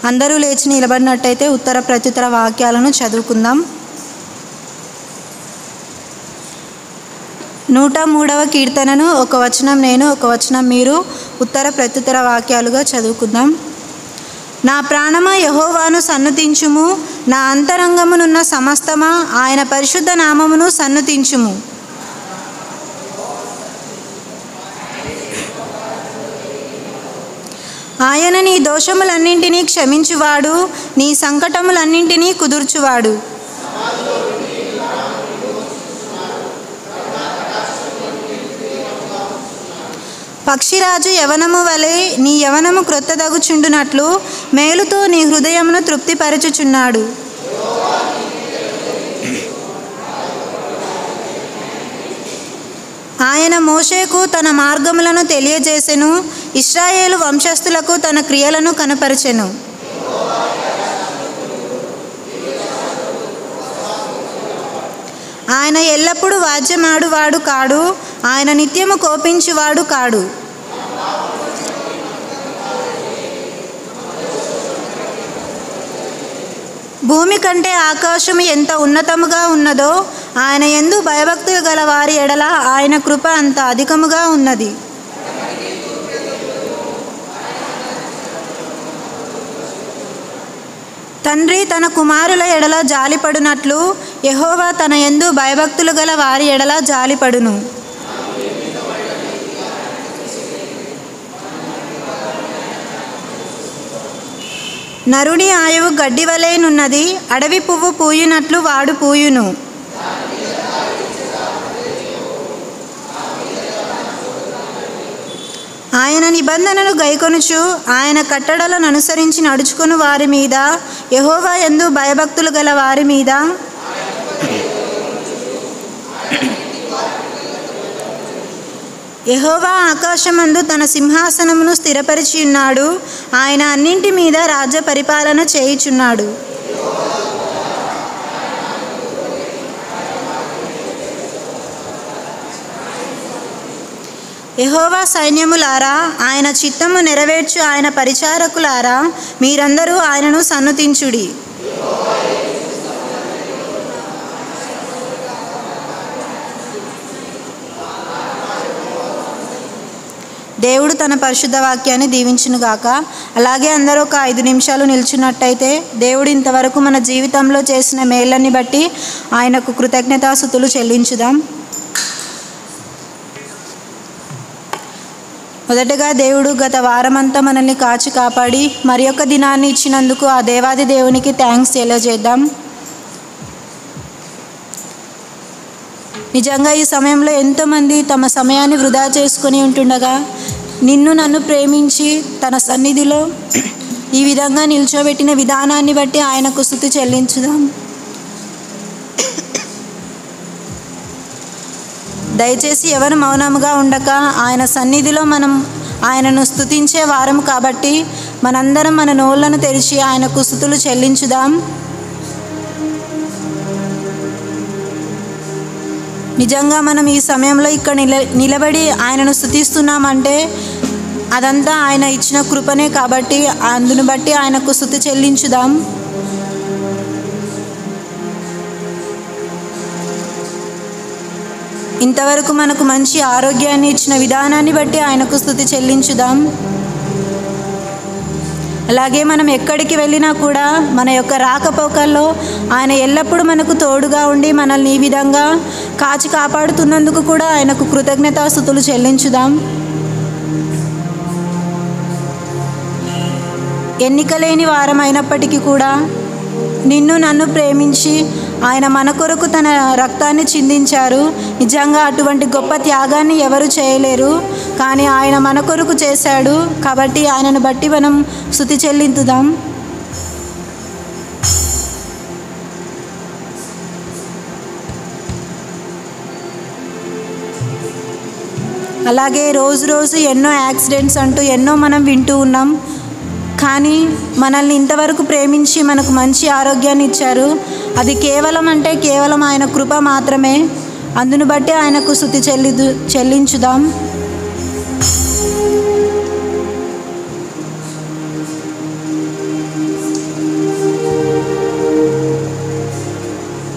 అందరూ లేచి నిలబడినట్టయితే ఉత్తర ప్రత్యుత్తర వాక్యాలను చదువుకుందాం. 103వ కీర్తనను ఒక వచనం నేను, ఒక వచనం మీరు ఉత్తర ప్రత్యుత్తర వాక్యాలుగా చదువుకుందాం. నా ప్రాణమా యెహోవాను సన్నుతించుము, నా అంతరంగమునున్న సమస్తమా ఆయన పరిశుద్ధ నామమును సన్నుతించుము. ఆయన నీ దోషములన్నింటినీ క్షమించువాడు, నీ సంకటములన్నింటినీ కుదుర్చువాడు. పక్షిరాజు యవనము వలె నీ యవనము క్రొత్తదగుచుండునట్లు మేలుతో నీ హృదయమును తృప్తిపరచుచున్నాడు. ఆయన మోషేకు తన మార్గములను తెలియజేసెను, ఇశ్రాయేలు వంశస్థులకు తన క్రియలను కనపరచెను. ఆయన ఎల్లప్పుడూ వాద్యమాడువాడు కాడు, ఆయన నిత్యము కోపించువాడు కాడు. భూమి కంటే ఆకాశము ఎంత ఉన్నతముగా ఉన్నదో ఆయన యందు భయభక్తులు గల వారి ఎడల ఆయన కృప అంత అధికముగా ఉన్నది. తండ్రి తన కుమారుల ఎడల జాలిపడునట్లు యెహోవా తన యందు భయభక్తులు గల వారి ఎడల జాలిపడును. నరుని ఆయువు గడ్డి వలెనున్నది, అడవి పువ్వు పూయునట్లు వాడు పూయును. ఆయన నిబంధనలు గైకొనుచు ఆయన కట్టడలను అనుసరించి నడుచుకుని వారి మీద, యెహోవా యందు భయభక్తులు గల వారి మీద యెహోవా ఆకాశమందు తన సింహాసనమును స్థిరపరిచి ఉన్నాడు, ఆయన అన్నింటి మీద రాజ్య పరిపాలన చేయుచున్నాడు. యెహోవా సైన్యములారా, ఆయన చిత్తము నెరవేర్చు ఆయన పరిచారకులారా, మీరందరూ ఆయనను సన్నుతించుడి. దేవుడు తన పరిశుద్ధ వాక్యాన్ని దీవించునుగాక. అలాగే అందరూ ఒక 5 నిమిషాలు నిల్చున్నట్టయితే దేవుడు ఇంతవరకు మన జీవితంలో చేసిన మేళ్ళని బట్టి ఆయనకు కృతజ్ఞతాస్తుతులు చెల్లించుదాం. మొదటగా దేవుడు గత వారమంతా మనల్ని కాచి కాపాడి మరి ఒక దినాన్ని ఇచ్చినందుకు ఆ దేవాది దేవునికి థ్యాంక్స్ తెలియజేద్దాం. నిజంగా ఈ సమయంలో ఎంతోమంది తమ సమయాన్ని వృధా చేసుకొని ఉంటుండగా నిన్ను నన్ను ప్రేమించి తన సన్నిధిలో ఈ విధంగా నిల్చోబెట్టిన విధానాన్ని బట్టి ఆయనకు స్తుతి చెల్లించుదాం. దయచేసి ఎవరు మౌనముగా ఉండక ఆయన సన్నిధిలో మనం ఆయనను స్తుతించే వారం కాబట్టి మనందరం మన నోళ్లను తెరిచి ఆయనకు స్తుతులు చెల్లించుదాం. నిజంగా మనం ఈ సమయంలో ఇక్కడ నిలబడి ఆయనను స్తుతిస్తున్నామంటే అదంతా ఆయన ఇచ్చిన కృపనే కాబట్టి అందును బట్టి ఆయనకు స్తుతి చెల్లించుదాం. ఇంతవరకు మనకు మంచి ఆరోగ్యాన్ని ఇచ్చిన విధానాన్ని బట్టి ఆయనకు స్తుతి చెల్లించుదాం. అలాగే మనం ఎక్కడికి వెళ్ళినా కూడా మన యొక్క రాకపోకల్లో ఆయన ఎల్లప్పుడూ మనకు తోడుగా ఉండి మనల్ని ఈ విధంగా కాచి కాపాడుతున్నందుకు కూడా ఆయనకు కృతజ్ఞతాస్తుతులు చెల్లించుదాం. ఎన్నికలేని వారం అయినప్పటికీ కూడా నిన్ను నన్ను ప్రేమించి ఆయన మన కొరకు తన రక్తాన్ని చిందించారు. నిజంగా అటువంటి గొప్ప త్యాగాన్ని ఎవరు చేయలేరు, కానీ ఆయన మన కొరకు చేశాడు కాబట్టి ఆయనను బట్టి మనం స్తుతి చెల్లించుదాం. అలాగే రోజు రోజు ఎన్నో యాక్సిడెంట్స్ అంటూ ఎన్నో మనం వింటూ ఉన్నాం. కానీ మనల్ని ఇంతవరకు ప్రేమించి మనకు మంచి ఆరోగ్యాన్ని ఇచ్చారు. అది కేవలం ఆయన కృప మాత్రమే. అందును బట్టి ఆయనకు స్తుతి చెల్లించుదాం.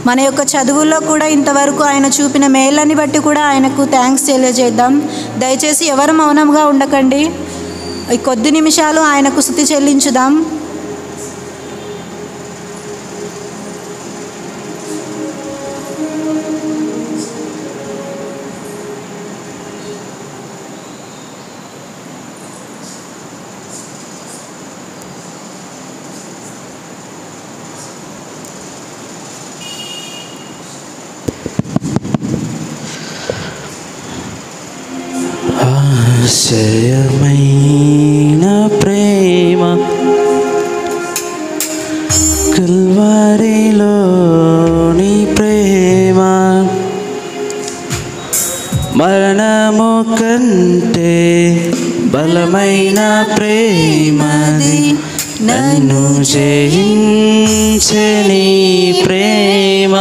మన యొక్క చదువుల్లో కూడా ఇంతవరకు ఆయన చూపిన మేళ్ళని బట్టి కూడా ఆయనకు థ్యాంక్స్ తెలియజేద్దాం. దయచేసి ఎవరు మౌనంగా ఉండకండి. ఈ కొద్ది నిమిషాలు ఆయనకు స్తుతి చెల్లించుదాం. ఆశ్చర్యమైన ప్రేమ కల్వరిలోని ప్రేమ, మరణము కంటే బలమైన ప్రేమది, నన్ను జయించే నీ ప్రేమ.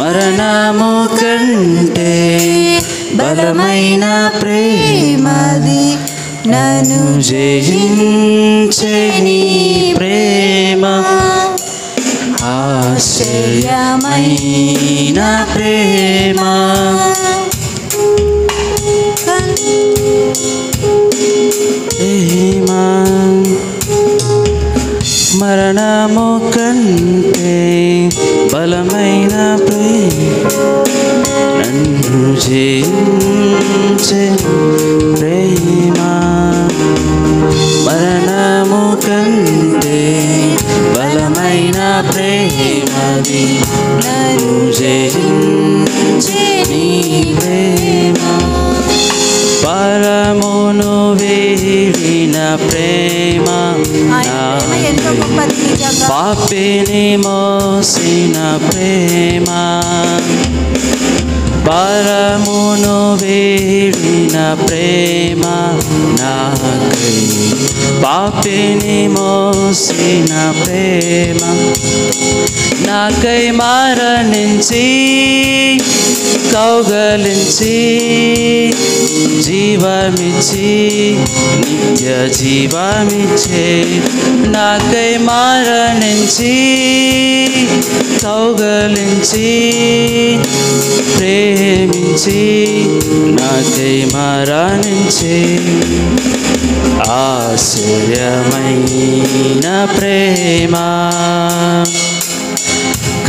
మరణము కంటే బలమైన ప్రేమది, నన్ను జయించే నీ ప్రేమ. ఆశ్చర్యమైన ప్రేమ ప్రేమ, మరణము కంటే బలమైన ప్రేమ, నన్ను జయించే ప్రేమ. మరణము కంటే బలమైన ప్రేమది, నన్ను జయించే నీ ప్రేమ. పరమును వీడిన ప్రేమ, పాపిని మోసిన ప్రేమ. పరమును వీడిన ప్రేమ నాకై, పాపిని మోసిన ప్రేమ. నాకై మరణించి కౌగలించి జీవమిచ్చి నిత్య జీవమిచ్చే. నాకై మరణించి కౌగలించి ప్రేమించి నాకై మరణించి. ఆశ్చర్యమైన ప్రేమ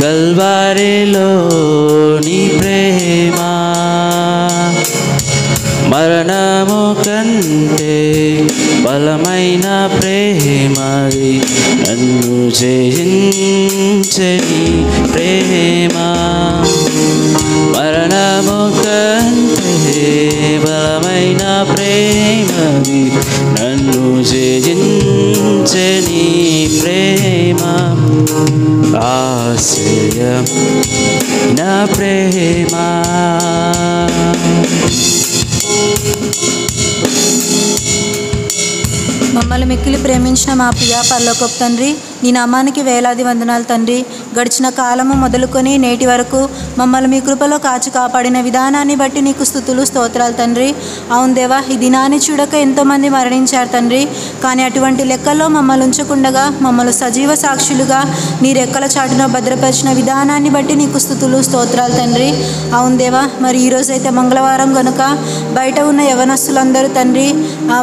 కల్వరిలోని ప్రేమ, మరణము కంటే బలమైన ప్రేమది, నన్ను జయించే నీ ప్రేమ. మరణము కంటే బలమైన ప్రేమది, నన్ను జయించే నీ ప్రేమ. ఆశ్చర్యమైన ప్రేమ. మమ్మల్ని మిక్కిలి ప్రేమించిన మా ప్రియ పరలోకపు తండ్రి, నీ నామానికి వేలాది వందనాలు తండ్రి. గడిచిన కాలము మొదలుకొని నేటి వరకు మమ్మల్ని మీ కృపలో కాచి కాపాడిన విధానాన్ని బట్టి నీకు స్తుతులు స్తోత్రాలు తండ్రి. అవును దేవా, ఈ దినాన్ని చూడక ఎంతోమంది మరణించారు తండ్రి. కానీ అటువంటి లెక్కల్లో మమ్మల్ని ఉంచకుండగా మమ్మల్ని సజీవ సాక్షులుగా నీ రెక్కల చాటున భద్రపరిచిన విధానాన్ని బట్టి నీకు స్తుతులు స్తోత్రాలు తండ్రి. అవును దేవా, మరి ఈరోజైతే మంగళవారం కనుక బయట ఉన్న యవనస్తులందరూ తండ్రి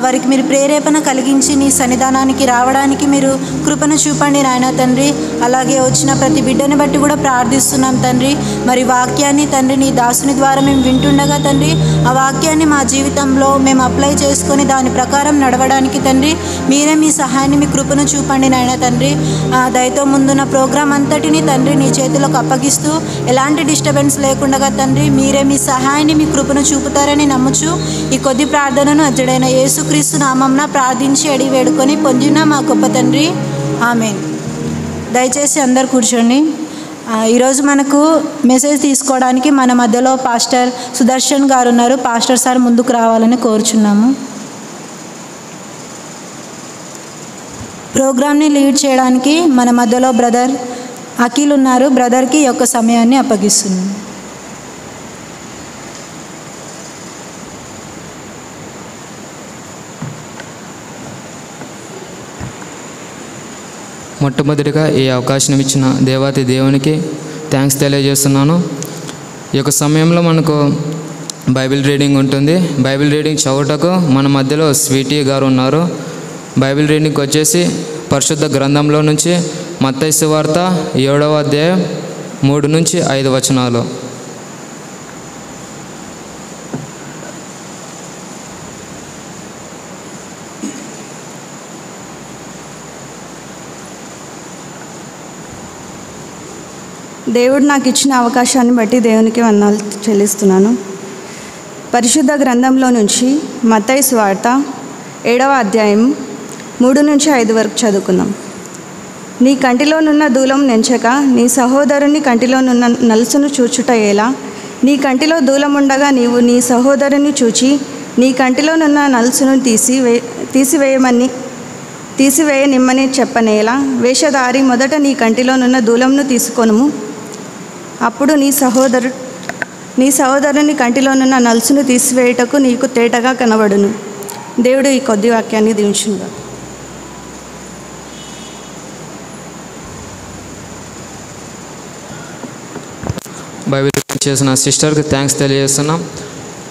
వారికి మీరు ప్రేరేపణ కలిగించి నీ సన్నిధానానికి రావడానికి మీరు కృపను చూపండి నాయన తండ్రి. అలాగే వచ్చిన ప్రతి బిడ్డని బట్టి కూడా ప్రార్థిస్తున్నాం తండ్రి. మరి వాక్యాన్ని తండ్రి నీ దాసుని ద్వారా మేము వింటుండగా తండ్రి, ఆ వాక్యాన్ని మా జీవితంలో మేము అప్లై చేసుకొని దాని ప్రకారం నడవడానికి తండ్రి మీరే మీ సహాయాన్ని మీ కృపను చూపండి నాయన తండ్రి. దయతో ముందున్న ప్రోగ్రాం అంతటిని తండ్రి నీ చేతులకు అప్పగిస్తూ ఎలాంటి డిస్టర్బెన్స్ లేకుండా తండ్రి మీరే మీ సహాయాన్ని మీ కృపను చూపుతారని నమ్ముచు ఈ కొద్ది ప్రార్థనను అజ్జడైన యేసుక్రీస్తు నామంన ప్రార్థించి అడిగి వేడుకొని పొందిన మా గొప్ప తండ్రి, ఆమేన్. దయచేసి అందరు కూర్చోండి. ఈరోజు మనకు మెసేజ్ తీసుకోవడానికి మన మధ్యలో పాస్టర్ సుదర్శన్ గారు ఉన్నారు. పాస్టర్ సార్ ముందుకు రావాలని కోరుచున్నాము. ప్రోగ్రామ్ని లీడ్ చేయడానికి మన మధ్యలో బ్రదర్ అఖిల్ ఉన్నారు. బ్రదర్కి ఈ యొక్క సమయాన్ని అప్పగిస్తున్నాను. మొట్టమొదటిగా ఈ అవకాశం ఇచ్చిన దేవాతి దేవునికి థ్యాంక్స్ తెలియజేస్తున్నాను. ఈ యొక్క సమయంలో మనకు బైబిల్ రీడింగ్ ఉంటుంది. బైబిల్ రీడింగ్ చదువుటకు మన మధ్యలో స్వీటీ గారు ఉన్నారు. బైబిల్ రీడింగ్కి వచ్చేసి పరిశుద్ధ గ్రంథంలో నుంచి మత్తయి సువార్త 7వ అధ్యాయం 3 నుంచి 5 వచనాలు. దేవుడు నాకు ఇచ్చిన అవకాశాన్ని బట్టి దేవునికి వందనాలు చెల్లిస్తున్నాను. పరిశుద్ధ గ్రంథంలో నుంచి మత్తయి సువార్త 7వ అధ్యాయం 3 నుంచి 5 వరకు చదువుకుందాం. నీ కంటిలోనున్న దూలం నెంచక నీ సహోదరుని కంటిలోనున్న నలుసును చూచుట ఎలా? నీ కంటిలో దూలం ఉండగా నీవు నీ సహోదరుని చూచి నీ కంటిలోనున్న నలుసును తీసివేయనిమ్మని చెప్పనేలా? వేషధారి, మొదట నీ కంటిలోనున్న దూలంను తీసుకొనుము, అప్పుడు నీ సహోదరుని కంటిలోనున్న నలుసును తీసివేయుటకు నీకు తేటగా కనబడును. దేవుడు ఈ కొద్ది వాక్యాన్ని దీవించునుగా. బైబిల్ చేసిన సిస్టర్కి థ్యాంక్స్ తెలియజేస్తున్నాం.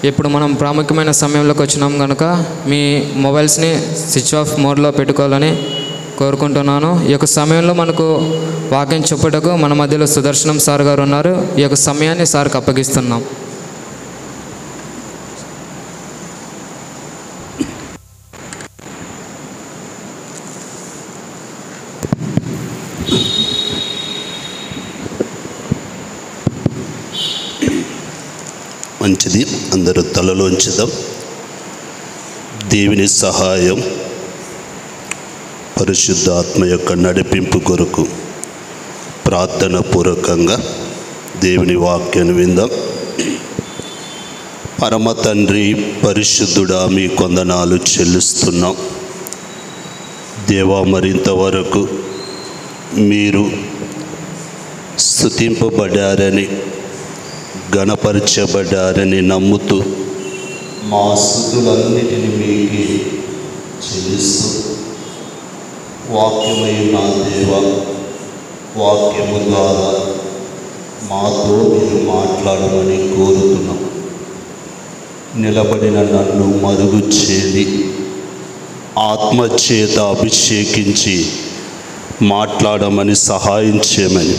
ఇప్పుడు మనం ప్రాముఖ్యమైన సమయంలోకి వచ్చినాం కనుక మీ మొబైల్స్ని స్విచ్ ఆఫ్ మోడ్లో పెట్టుకోవాలని కోరుకుంటున్నాను. ఈ యొక్క సమయంలో మనకు వాక్యం చెప్పుటకు మన మధ్యలో సుదర్శనం సార్ గారు ఉన్నారు. ఈ యొక్క సమయాన్ని సార్కి అప్పగిస్తున్నాం. మంచిది, అందరూ తలలోంచుదాం. దేవుని సహాయం, పరిశుద్ధాత్మ యొక్క నడిపింపు కొరకు ప్రార్థన పూర్వకంగా దేవుని వాక్యాన్ని విందాం. పరమ తండ్రి, పరిశుద్ధుడా, మీ వందనాలు చెల్లిస్తున్నాం. దేవా, మరింతవరకు మీరు స్తుతింపబడ్డారని, గణపరచబడ్డారని నమ్ముతూ మా స్తుతులన్నిటిని మీకే చెల్లిస్తూ, వాక్యమై నా దేవ, వాక్యము ద్వారా మాతో మీరు మాట్లాడమని కోరుతున్నాం. నిలబడిన నన్ను మరుగు చేది ఆత్మచేత అభిషేకించి మాట్లాడమని సహాయం చేయమని,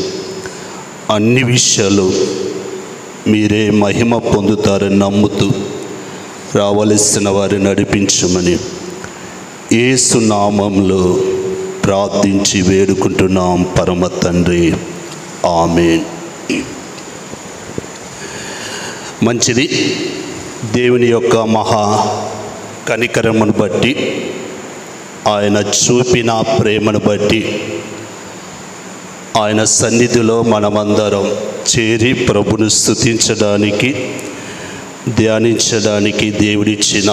అన్ని విషయాలు మీరే మహిమ పొందుతారని నమ్ముతూ రావలసిన వారిని నడిపించమని యేసు నామంలో ప్రార్థించి వేడుకుంటున్నాం పరమ తండ్రి, ఆమేన్. మంచిది. దేవుని యొక్క మహా కనికరమును బట్టి, ఆయన చూపిన ప్రేమను బట్టి, ఆయన సన్నిధిలో మనమందరం చేరి ప్రభును స్తుతించడానికి, ధ్యానించడానికి దేవుడిచ్చిన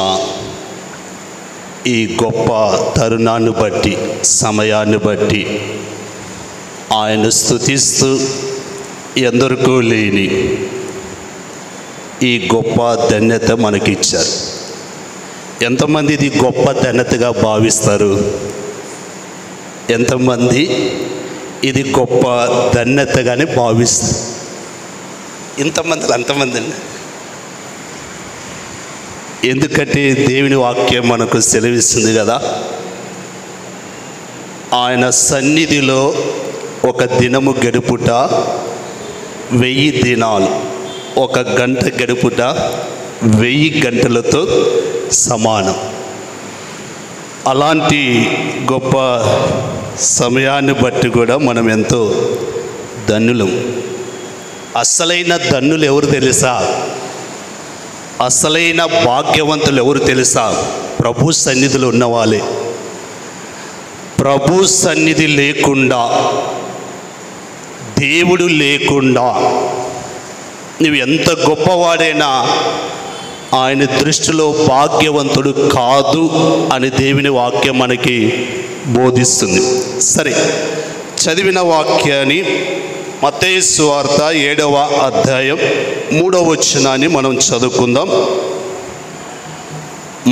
ఈ గొప్ప తరుణాన్ని బట్టి, సమయాన్ని బట్టి ఆయన స్తుతిస్తూ ఎందరికో లేని ఈ గొప్ప ధన్యత మనకిచ్చారు. ఎంతమంది ఇది గొప్ప ధన్యతగా భావిస్తారు? ఎంతమంది ఇది గొప్ప ధన్యతగానే భావిస్తారు? అంతమంది. ఎందుకంటే దేవుని వాక్యం మనకు సెలవిస్తుంది కదా, ఆయన సన్నిధిలో ఒక దినము గడుపుట 1000 దినాలు, ఒక గంట గడుపుట 1000 గంటలతో సమానం. అలాంటి గొప్ప సమయాన్ని బట్టి కూడా మనం ఎంతో ధన్యులం. అసలైన ధన్యులు ఎవరు తెలుసా? అసలైన భాగ్యవంతులు ఎవరు తెలుసా? ప్రభు సన్నిధిలో ఉన్నవాళ్ళే. ప్రభు సన్నిధి లేకుండా, దేవుడు లేకుండా నువ్వు ఎంత గొప్పవాడైనా ఆయన దృష్టిలో భాగ్యవంతుడు కాదు అని దేవుని వాక్యం మనకి బోధిస్తుంది. సరే, చదివిన వాక్యాన్ని మత్తయి సువార్త 7వ అధ్యాయం 3వ వచనాన్ని మనం చదువుకుందాం.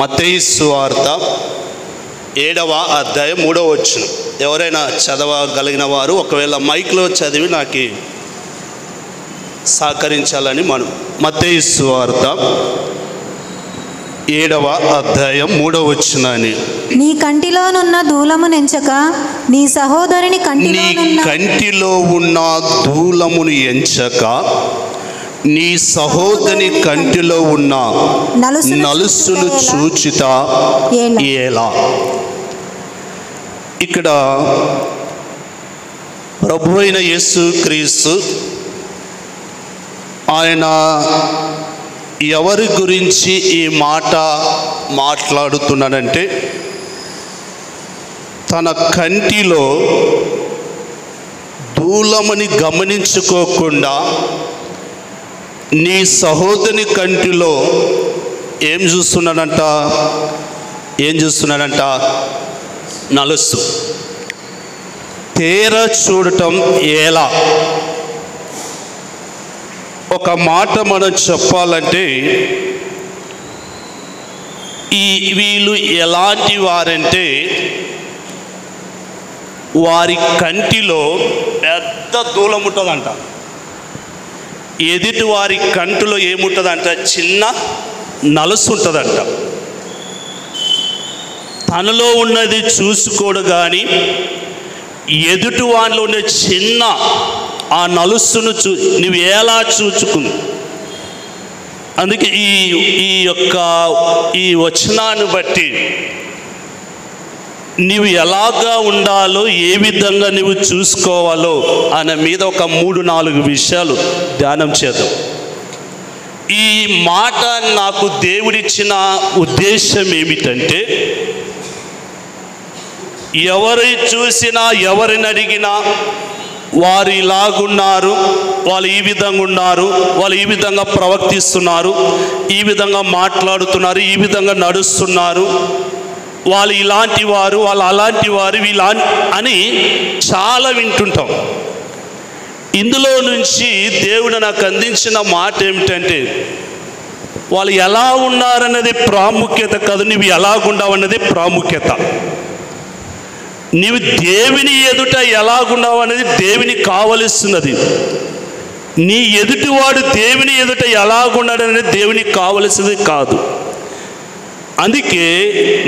మత్తయి సువార్త 7వ అధ్యాయం 3వ వచనం. ఎవరైనా చదవగలిగిన వారు ఒకవేళ మైక్లో చదివి నాకు సహకరించాలని మనం. మత్తయి సువార్త 7వ అధ్యాయం 3వ వచనాన్ని. నీ కంటిలోనున్న దూలము నెంచక నీ సహోదరుని కంటిలో ఉన్న దూలమును ఎంచక నీ సహోదరి కంటిలో ఉన్న నలుసును చూచుట ఎలా. ఇక్కడ ప్రభు అయిన యేసు క్రీస్తు ఆయన ఎవరి గురించి ఈ మాట మాట్లాడుతున్నాడంటే, తన కంటిలో దూలమని గమనించుకోకుండా నీ సహోదరి కంటిలో ఏం చూస్తున్నాడంట? నలుసు. తేర చూడటం ఎలా? ఒక మాట మనం చెప్పాలంటే, వీళ్ళు ఎలాంటి వారంటే, వారి కంటిలో పెద్ద దూలం ఉంటుందంట. ఎదుటి వారి కంటిలో ఏముంటుందంట? చిన్న నలుసు ఉంటుందంట. తనలో ఉన్నది చూసుకోడు కానీ ఎదుటి వారిలో ఉండే చిన్న ఆ నలుసును నువ్వు ఎలా చూచుకుంది. అందుకే ఈ వచనాన్ని బట్టి నీవు ఎలాగా ఉండాలో, ఏ విధంగా నువ్వు చూసుకోవాలో అనే మీద ఒక 3-4 విషయాలు ధ్యానం చేద్దాం. ఈ మాట నాకు దేవుడిచ్చిన ఉద్దేశం ఏమిటంటే, ఎవరి చూసినా ఎవరిని అడిగినా వారు ఇలాగున్నారు, వాళ్ళు ఈ విధంగా ఉన్నారు, వాళ్ళు ఈ విధంగా ప్రవర్తిస్తున్నారు, ఈ విధంగా మాట్లాడుతున్నారు, ఈ విధంగా నడుస్తున్నారు, వాళ్ళు ఇలాంటి వారు, వాళ్ళు అలాంటి వారు, అని చాలా వింటుంటాం. ఇందులో నుంచి దేవుడు నాకు అందించిన మాట ఏమిటంటే, వాళ్ళు ఎలా ఉన్నారన్నది ప్రాముఖ్యత కాదు, నువ్వు ఎలాగుండావు అన్నది ప్రాముఖ్యత. నీవు దేవుని ఎదుట ఎలాగున్నావు అనేది దేవుని కావలసినది. నీ ఎదుటివాడు దేవుని ఎదుట ఎలాగున్నాడు అనేది దేవునికి కావలసినది కాదు. అందుకే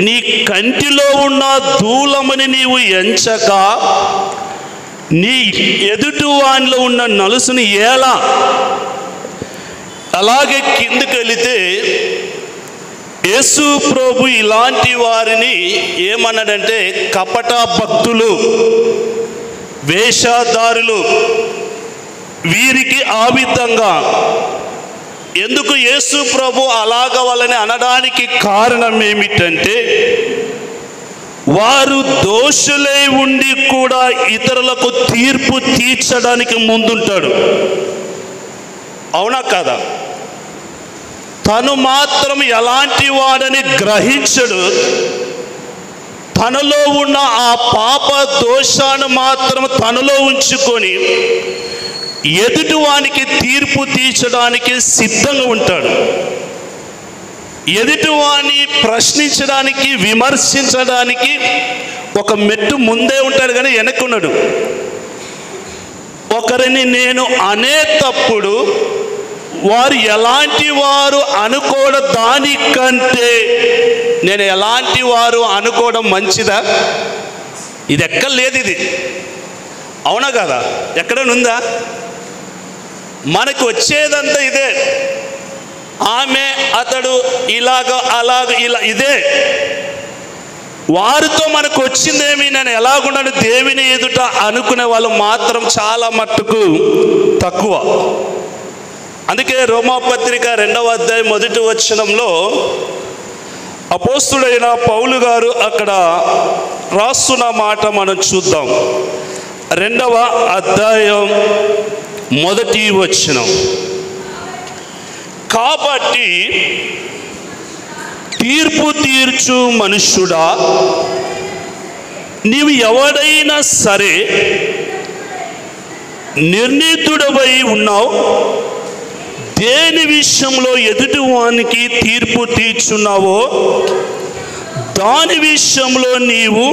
నీ కంటిలో ఉన్న దూలమని నీవు ఎంచక నీ ఎదుటి వానిలో ఉన్న నలుసుని ఎలా. అలాగే కిందకి వెళితే యేసు ప్రభు ఇలాంటి వారిని ఏమన్నాడంటే, కపట భక్తులు, వేషధారులు, వీరికి ఆ విధంగా. ఎందుకు యేసు ప్రభు అలాగ వాళ్ళని అనడానికి కారణం ఏమిటంటే, వారు దోషులై ఉండి కూడా ఇతరులకు తీర్పు తీర్చడానికి ముందుంటాడు. అవునా కాదా? తను మాత్రం ఎలాంటి వాడని గ్రహించడు. తనలో ఉన్న ఆ పాప దోషాన్ని మాత్రం తనలో ఉంచుకొని ఎదుటివానికి తీర్పు తీర్చడానికి సిద్ధంగా ఉంటాడు. ఎదుటివాని ప్రశ్నించడానికి, విమర్శించడానికి ఒక మెట్టు ముందే ఉంటాడు కానీ వెనక్కున్నాడు. ఒకరిని నేను అనేటప్పుడు వారు ఎలాంటి వారు అనుకోవడం దానికంటే నేను ఎలాంటి వారు అనుకోవడం మంచిదా? ఇది ఎక్కడ లేదు. ఇది అవునా కదా? ఎక్కడనుందా? మనకు వచ్చేదంతా ఇదే. ఆమె, అతడు, ఇలా ఇదే. వారితో మనకు వచ్చిందేమి, నేను ఎలాగున్నాను దేవుని ఎదుట అనుకునే వాళ్ళు మాత్రం చాలా మట్టుకు తక్కువ. అందుకే రోమాపత్రిక 2వ అధ్యాయం 1వ వచనంలో అపోస్తుడైన పౌలు గారు అక్కడ రాస్తున్న మాట మనం చూద్దాం. 2వ అధ్యాయం 1వ వచనం. కాబట్టి తీర్పు తీర్చు మనుష్యుడా, నీవు ఎవడైనా సరే నిర్ణీతుడవై ఉన్నావు, దేని విషయంలో ఎదుటివానికి తీర్పు తీర్చున్నావో దాని విషయంలో నీవు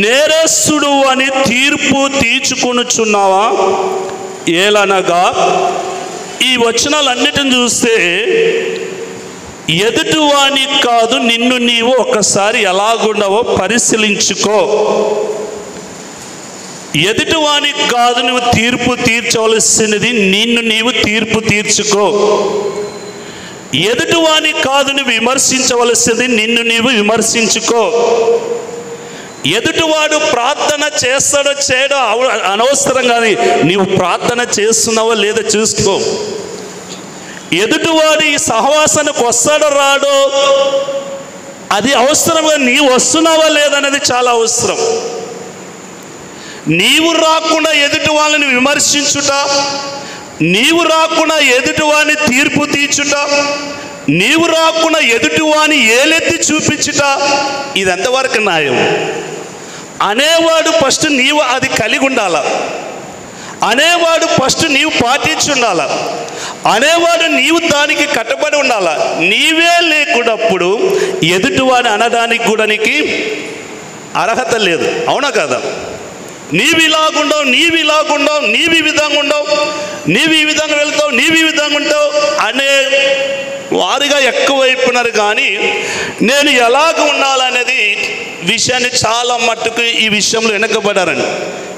నేరస్తుడు అని తీర్పు తీర్చుకొనుచున్నావా? ఏలనగా ఈ వచనాలన్నిటిని చూస్తే ఎదుటివాని కాదు, నిన్ను నీవు ఒక్కసారి ఎలాగుండవో పరిశీలించుకో. ఎదుటివానికి కాదు నువ్వు తీర్పు తీర్చవలసినది, నిన్ను నీవు తీర్పు తీర్చుకో. ఎదుటివానికి కాదు నువ్వు విమర్శించవలసినది, నిన్ను నీవు విమర్శించుకో. ఎదుటివాడు ప్రార్థన చేస్తాడో చేయడో అనవసరం, కానీ నీవు ప్రార్థన చేస్తున్నావో లేదో చూసుకో. ఎదుటివాడు ఈ సహవాసానికి వస్తాడో రాడో అది అవసరంగా, నీవు వస్తున్నావా లేదనేది చాలా అవసరం. నీవు రాకుండా ఎదుటి వాళ్ళని విమర్శించుట, నీవు రాకుండా ఎదుటివాని తీర్పు తీర్చుట, నీవు రాకుండా ఎదుటివాని ఏలెత్తి చూపించుట, ఇది ఎంతవరకు న్యాయం? అనేవాడు ఫస్ట్ నీవు అది కలిగి ఉండాల, అనేవాడు ఫస్ట్ నీవు పాటించి ఉండాల, అనేవాడు నీవు దానికి కట్టుబడి ఉండాల. నీవే లేకున్నప్పుడు ఎదుటివాని అనడానికి కూడా నీకు అర్హత లేదు. అవునా కదా? నీవు ఇలాగుండవు, నీవు ఇలాగుండవు, నీవు ఈ విధంగా ఉండవు, నీవు ఈ విధంగా వెళ్తావు, నీవు ఈ విధంగా ఉంటావు అనే వారిగా ఎక్కువైపోయినారు. కానీ నేను ఎలాగ ఉండాలనేది విషయాన్ని చాలా మట్టుకు ఈ విషయంలో వెనకబడారండి.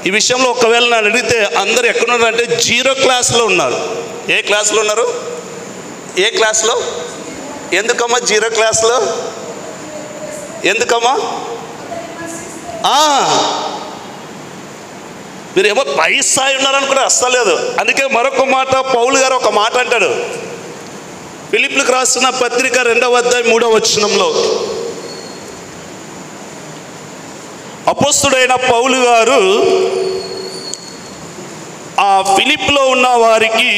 ఈ విషయంలో ఒకవేళ నన్ను అడిగితే అందరు ఎక్కడున్నారంటే 0 క్లాస్లో ఉన్నారు. ఏ క్లాస్లో ఉన్నారు? ఏ క్లాస్లో? ఎందుకమ్మా 0 క్లాస్లో? ఎందుకమ్మా? మీరేమో పై స్థాయి ఉన్నారని కూడా అస్సలేదు. అందుకే మరొక మాట పౌలు గారు ఒక మాట అంటాడు, ఫిలిప్పీలకు రాసిన పత్రిక 2వ అధ్యాయం 3వ వచనంలో. అపోస్తుడైన పౌలు గారు ఆ ఫిలిప్లో ఉన్న వారికి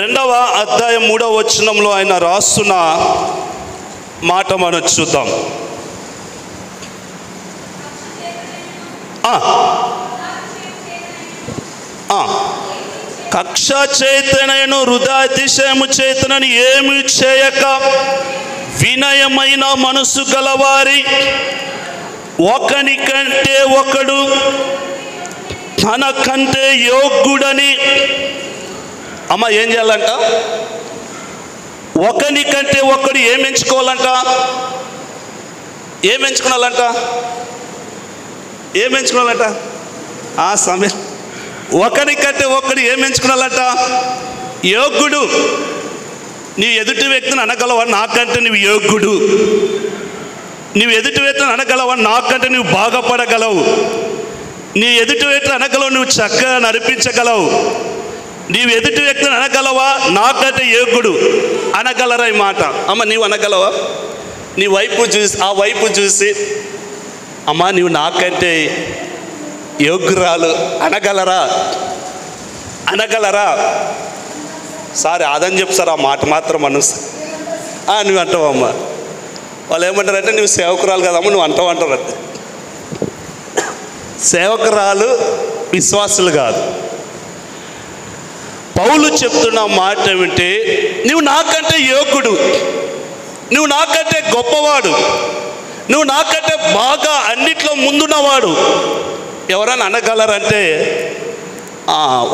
2వ అధ్యాయం 3వ వచనంలో ఆయన రాస్తున్న మాట మనం చూద్దాం. కక్ష చేతనను హృదయాతిశయము చేతనని ఏమి చేయక వినయమైన మనసు గలవారి ఒకని కంటే ఒకడు తన కంటే యోగ్యుడని. అమ్మ ఏం చేయాలంట? ఒకని కంటే ఒకడు ఏం ఎంచుకోవాలంట? ఏం ఎంచుకోవాలంట? ఏం ఎంచుకోవాలంట? ఆ సమయం ఒకరి కంటే ఒకడు ఏం ఎంచుకోవాలంట? యోగ్యుడు. నీవు ఎదుటి వ్యక్తిని అనగలవా? నాకంటే నువ్వు యోగ్యుడు. నీవు ఎదుటి వ్యక్తిని అనగలవా? నాకంటే నువ్వు బాగుపడగలవు. నీ ఎదుటి వ్యక్తిని అనగలవు, నువ్వు చక్కగా నడిపించగలవు. నీవు ఎదుటి వ్యక్తిని అనగలవా? నాకంటే యోగ్యుడు అనగలరా? ఈ మాట అమ్మ నీవు అనగలవా? నీ వైపు చూసి, ఆ వైపు చూసి, అమ్మ నీవు నాకంటే యోగ్యురాలు అనగలరా? అనగలరా? సారీ అదని చెప్పు సార్, ఆ మాట మాత్రం మనసు నువ్వు అంటావమ్మా. వాళ్ళు ఏమంటారంటే నువ్వు సేవకురాలు కదమ్మా, నువ్వు అంటావు. సేవకురాలు విశ్వాసులు కాదు. పౌలు చెప్తున్న మాట ఏమిటి? నువ్వు నాకంటే యోగ్యుడు, నువ్వు నాకంటే గొప్పవాడు, నువ్వు నాకంటే బాగా అన్నిట్లో ముందున్నవాడు ఎవరైనా అనగలరంటే,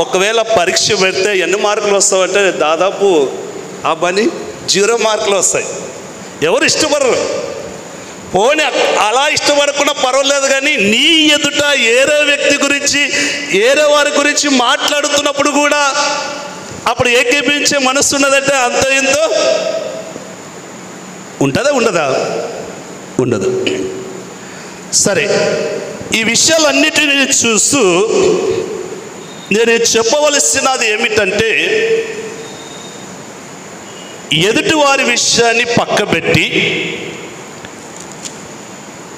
ఒకవేళ పరీక్ష పెడితే ఎన్ని మార్కులు వస్తావంటే దాదాపు ఆ పని 0 మార్కులు వస్తాయి. ఎవరు ఇష్టపడరు. పోనీ అలా ఇష్టపడకుండా పర్వాలేదు, కానీ నీ ఎదుట ఏరే వ్యక్తి గురించి, ఏరే వారి గురించి మాట్లాడుతున్నప్పుడు కూడా అప్పుడు ఏకీపించే మనసు ఉన్నదంటే అంత ఎంతో ఉంటుందా? ఉండదా? ఉండదు. సరే, ఈ విషయాలన్నిటినీ చూస్తూ నేను చెప్పవలసినది ఏమిటంటే, ఎదుటి వారి విషయాన్ని పక్కబెట్టి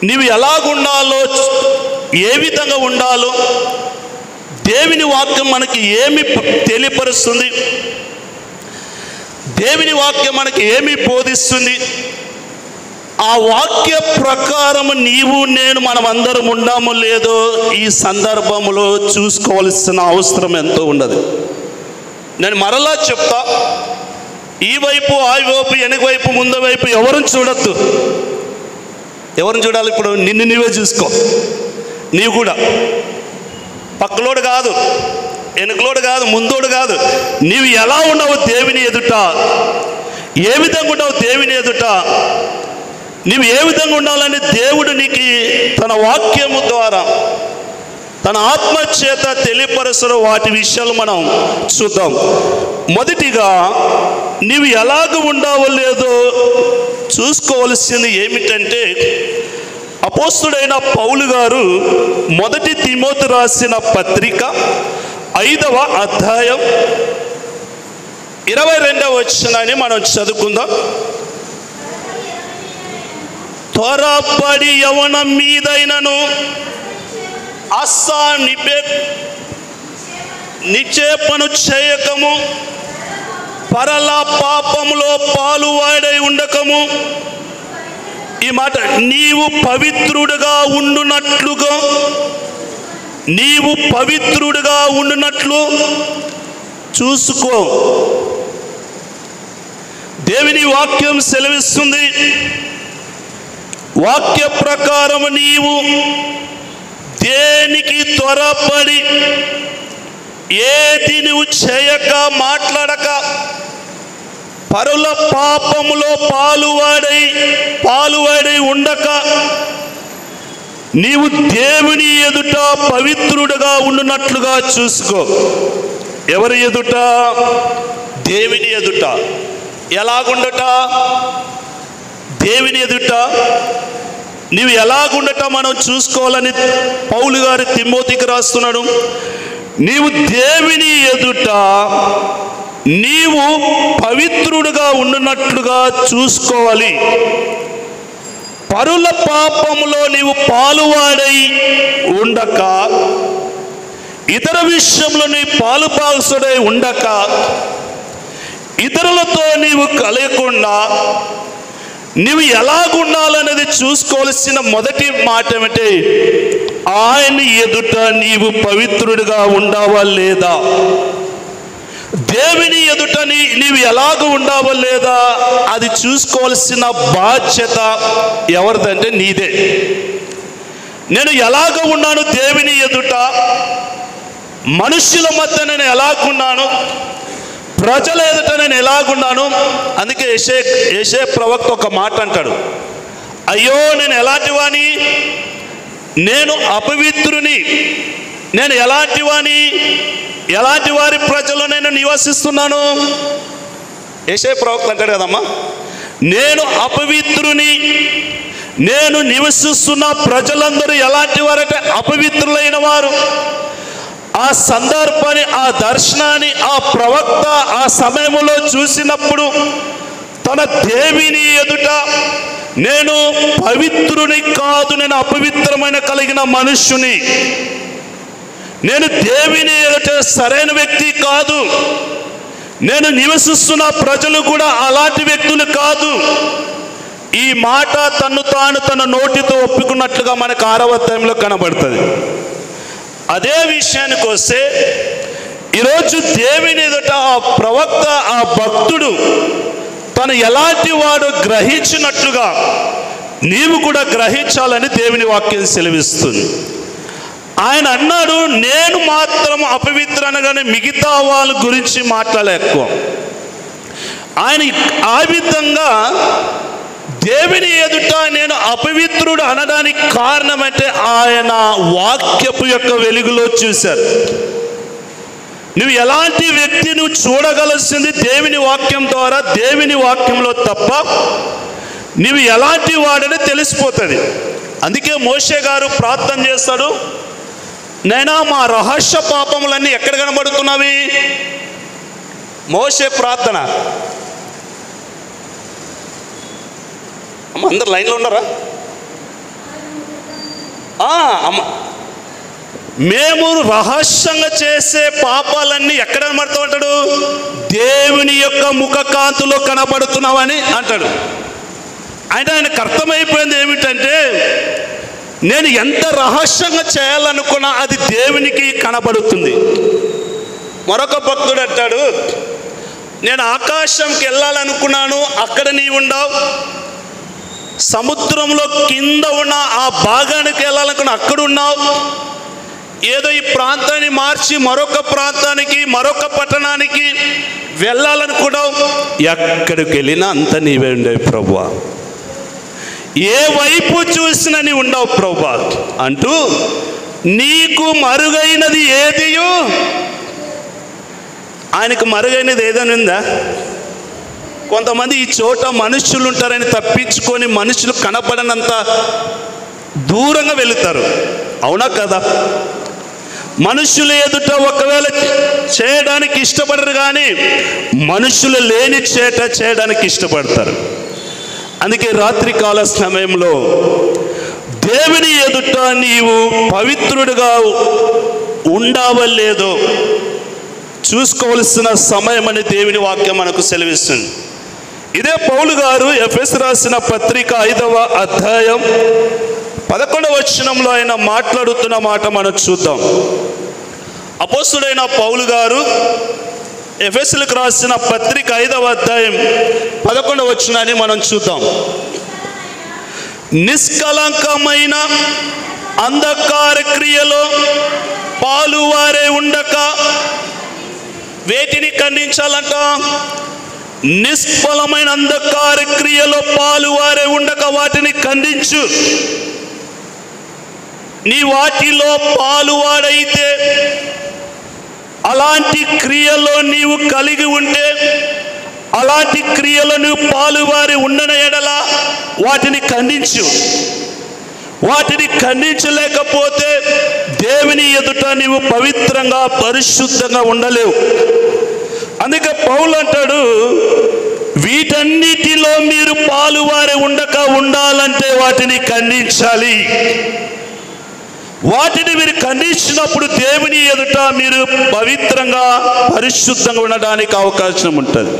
నీవు ఎలాగుండాలో, ఏ విధంగా ఉండాలో దేవుని వాక్యం మనకి ఏమి తెలియపరుస్తుంది, దేవుని వాక్యం మనకి ఏమి బోధిస్తుంది, ఆ వాక్య ప్రకారం నీవు నేను మనమందరం ఉన్నామో లేదో ఈ సందర్భంలో చూసుకోవాల్సిన అవసరం ఎంతో ఉండదు. నేను మరలా చెప్తా, ఈ వైపు ఆ వైపు వెనక వైపు ముందు వైపు ఎవరిని చూడొద్దు. ఎవరిని చూడాలి? ఇప్పుడు నిన్ను నీవే చూసుకో. నీవు కూడా పక్కలోడు కాదు, వెనుకలోడు కాదు, ముందోడు కాదు. నీవు ఎలా ఉన్నావు దేవుని ఎదుట, ఏ విధంగా ఉన్నావు దేవుని ఎదుట, నీవు ఏ విధంగా ఉండాలని దేవుడు నీకు తన వాక్యము ద్వారా తన ఆత్మచేత తెలియపరుస్తున్న వాటి విషయాలు మనం చూద్దాం. మొదటిగా నీవు ఎలాగ ఉండావో లేదో చూసుకోవలసింది ఏమిటంటే, అపోస్తుడైన పౌలు గారు మొదటి తిమోతి రాసిన పత్రిక 5వ అధ్యాయం 22వ వచనాన్ని మనం చదువుకుందాం. త్వరపడి యవనం మీదైనను నిక్షేపను చేయకము, పరల పాపములో పాలువాడై ఉండకము. ఈ మాట, నీవు పవిత్రుడుగా ఉండునట్లు చూసుకో. దేవుని వాక్యం సెలవిస్తుంది, వాక్య ప్రకారం నీవు దేనికి త్వరపడి ఏది నువ్వు చేయక మాట్లాడక పరుల పాపములో పాలువాడై ఉండక నీవు దేవుని ఎదుట పవిత్రుడుగా ఉండునట్లుగా చూసుకో. ఎవరి ఎదుట? దేవుని ఎదుట. ఎలాగుండట? దేవుని ఎదుట నీవు ఎలాగుండట మనం చూసుకోవాలని పౌలు గారు తిమోతికి రాస్తున్నాడు. నీవు దేవుని ఎదుట నీవు పవిత్రుడుగా ఉండునట్లుగా చూసుకోవాలి. పరుల పాపములో నీవు పాలువాడై ఉండక, ఇతర విషయంలో నీ పాలుపాల్సుడై ఉండక, ఇతరులతో నీవు కలయకుండా నీవు ఎలాగుండాలనేది చూసుకోవాల్సిన మొదటి మాట ఏమిటి? ఆయన ఎదుట నీవు పవిత్రుడిగా ఉండావా లేదా? దేవుని ఎదుట నీవు ఎలాగ ఉండావా లేదా అది చూసుకోవాల్సిన బాధ్యత ఎవరిదంటే నీదే. నేను ఎలాగ ఉన్నాను దేవుని ఎదుట, మనుషుల మధ్య నేను ఎలాగున్నాను, ప్రజల ఎదుట నేను ఎలాగున్నాను. అందుకే యెషయా ప్రవక్త ఒక మాట అంటాడు, అయ్యో నేను ఎలాంటి వాణి, నేను అపవిత్రుని, నేను ఎలాంటి వాణి, ఎలాంటి వారి ప్రజల్లో నేను నివసిస్తున్నాను. యెషయా ప్రవక్త అంటాడు కదమ్మా, నేను అపవిత్రుని, నేను నివసిస్తున్న ప్రజలందరూ ఎలాంటి వారంటే అపవిత్రులైన వారు. ఆ సందర్భాన్ని, ఆ దర్శనాన్ని ఆ ప్రవక్త ఆ సమయంలో చూసినప్పుడు తన దేవుని ఎదుట నేను పవిత్రుని కాదు, నేను అపవిత్రమైన కలిగిన మనుష్యుని, నేను దేవుని ఎదుట సరైన వ్యక్తి కాదు, నేను నివసిస్తున్న ప్రజలు కూడా అలాంటి వ్యక్తులు కాదు. ఈ మాట తన నోటితో ఒప్పుకున్నట్లుగా మనకు 6వ అధ్యాయంలో కనబడుతుంది. అదే విషయానికి వస్తే ఈరోజు దేవుని ఎదుట ఆ ప్రవక్త, ఆ భక్తుడు తను ఎలాంటి వాడు గ్రహించినట్లుగా నీవు కూడా గ్రహించాలని దేవుని వాక్యం సెలవిస్తుంది. ఆయన అన్నాడు, నేను మాత్రం అపవిత్ర అనగానే మిగతా వాళ్ళ గురించి మాట్లాడలేక్కువ. ఆయన ఆ విధంగా దేవుని ఎదుట నేను అపవిత్రుడు అనడానికి కారణం అంటే ఆయన వాక్యపు యొక్క వెలుగులో చూశారు. నువ్వు ఎలాంటి వ్యక్తి నువ్వు చూడగలసింది దేవుని వాక్యం ద్వారా, దేవుని వాక్యంలో తప్ప నువ్వు ఎలాంటి వాడని తెలిసిపోతుంది. అందుకే మోషే గారు ప్రార్థన చేస్తాడు, నైనా మా రహస్య పాపములన్నీ ఎక్కడ కనబడుతున్నవి? మోషే ప్రార్థన. అమ్మ అందరు లైన్లో ఉన్నారా? అమ్మ, మేము రహస్యంగా చేసే పాపాలన్నీ ఎక్కడ కనబడుతూ అంటాడు? దేవుని యొక్క ముఖ కాంతిలో కనబడుతున్నావని అంటాడు. అంటే ఆయనకు అర్థమైపోయింది ఏమిటంటే, నేను ఎంత రహస్యంగా చేయాలనుకున్నా అది దేవునికి కనబడుతుంది. మరొక భక్తుడు అంటాడు, నేను ఆకాశంకి వెళ్ళాలనుకున్నాను, అక్కడ నీవు ఉండవు. సముద్రంలో కింద ఉన్న ఆ భాగానికి వెళ్ళాలనుకుని అక్కడ ఉన్నావు. ఏదో ఈ ప్రాంతాన్ని మార్చి మరొక ప్రాంతానికి, మరొక పట్టణానికి వెళ్ళాలనుకున్నావు. ఎక్కడికి వెళ్ళినా అంత నీవే ఉండేవి ప్రభువా. ఏ వైపు చూసినా నీ ఉండవు ప్రభువా అంటూ నీకు మరుగైనది ఏదియో, ఆయనకు మరుగైనది ఏదైనా ఉందా? కొంతమంది ఈ చోట మనుషులు ఉంటారని తప్పించుకొని మనుషులు కనపడనంత దూరంగా వెళుతారు. అవునా కదా? మనుషులు ఎదుట ఒకవేళ చేయడానికి ఇష్టపడరు, కానీ మనుషులు లేని చేట చేయడానికి ఇష్టపడతారు. అందుకే రాత్రికాల సమయంలో దేవుని ఎదుట నీవు పవిత్రుడిగా ఉండవో లేదో చూసుకోవలసిన సమయం అని దేవుని వాక్యం మనకు సెలవిస్తుంది. ఇదే పౌలు గారు ఎఫెసు రాసిన పత్రిక 5వ అధ్యాయం 11వ వచనంలో ఆయన మాట్లాడుతున్న మాట మనం చూద్దాం. అపోస్తుడైన పౌలు గారు ఎఫెసులకు రాసిన పత్రిక 5వ అధ్యాయం 11వ వచనాన్ని మనం చూద్దాం. నిష్కలంకమైన అంధకార క్రియలో పాలువారే ఉండక వేటిని ఖండించాలంట? నిష్ఫలమైన అంధకార క్రియలో పాలువారే ఉండక వాటిని ఖండించు. నీ వాటిలో పాలువాడైతే, అలాంటి క్రియలో నీవు కలిగి ఉంటే, అలాంటి క్రియలో నువ్వు పాలువారి ఉండని ఎడల వాటిని ఖండించు. వాటిని ఖండించలేకపోతే దేవుని ఎదుట నీవు పవిత్రంగా పరిశుద్ధంగా ఉండలేవు. అందుకే పౌలు అంటాడు, వీటన్నిటిలో మీరు పాలువారి ఉండక ఉండాలంటే వాటిని ఖండించాలి. వాటిని మీరు ఖండించినప్పుడు దేవుని ఎదుట మీరు పవిత్రంగా పరిశుద్ధంగా ఉండడానికి అవకాశం ఉంటుంది.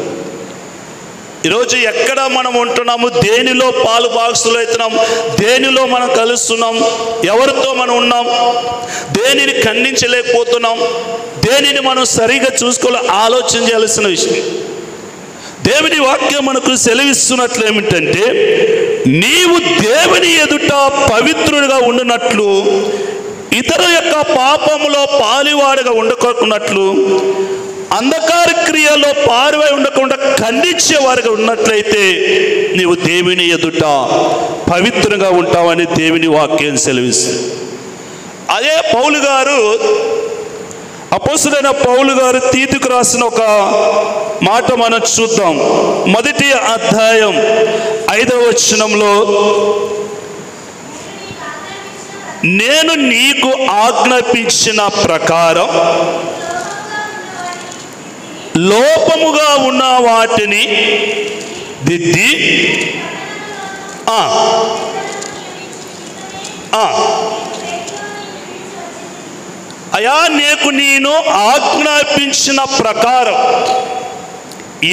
ఈరోజు ఎక్కడ మనం ఉంటున్నాము, దేనిలో పాలు భాగస్తులు అవుతున్నాం, దేనిలో మనం కలుస్తున్నాం, ఎవరితో మనం ఉన్నాం, దేనిని ఖండించలేకపోతున్నాం, దేనిని మనం సరిగా చూసుకోవాలి, ఆలోచన చేయాల్సిన విషయం. దేవుని వాక్యం మనకు సెలవిస్తున్నట్లు ఏమిటంటే, నీవు దేవుని ఎదుట పవిత్రుడిగా ఉండినట్లు, ఇతర యొక్క పాపములో పాలివాడిగా ఉండకున్నట్లు, అంధకార క్రియలో పారువై ఉండకుండా ఖండించేవారుగా ఉన్నట్లయితే నీవు దేవుని ఎదుట పవిత్రంగా ఉంటావని దేవుని వాక్యం సెలవిస్తుంది. అదే పౌలు గారు, అపోస్తుడైన పౌలు గారు తీతుకు రాసిన ఒక మాట మనం చూద్దాం. 1వ అధ్యాయం 5వ వచనంలో, నేను నీకు ఆజ్ఞాపించిన ప్రకారం లోపముగా ఉన్న వాటిని దిద్ది అయా నీకు నేను ఆజ్ఞాపించిన ప్రకారం.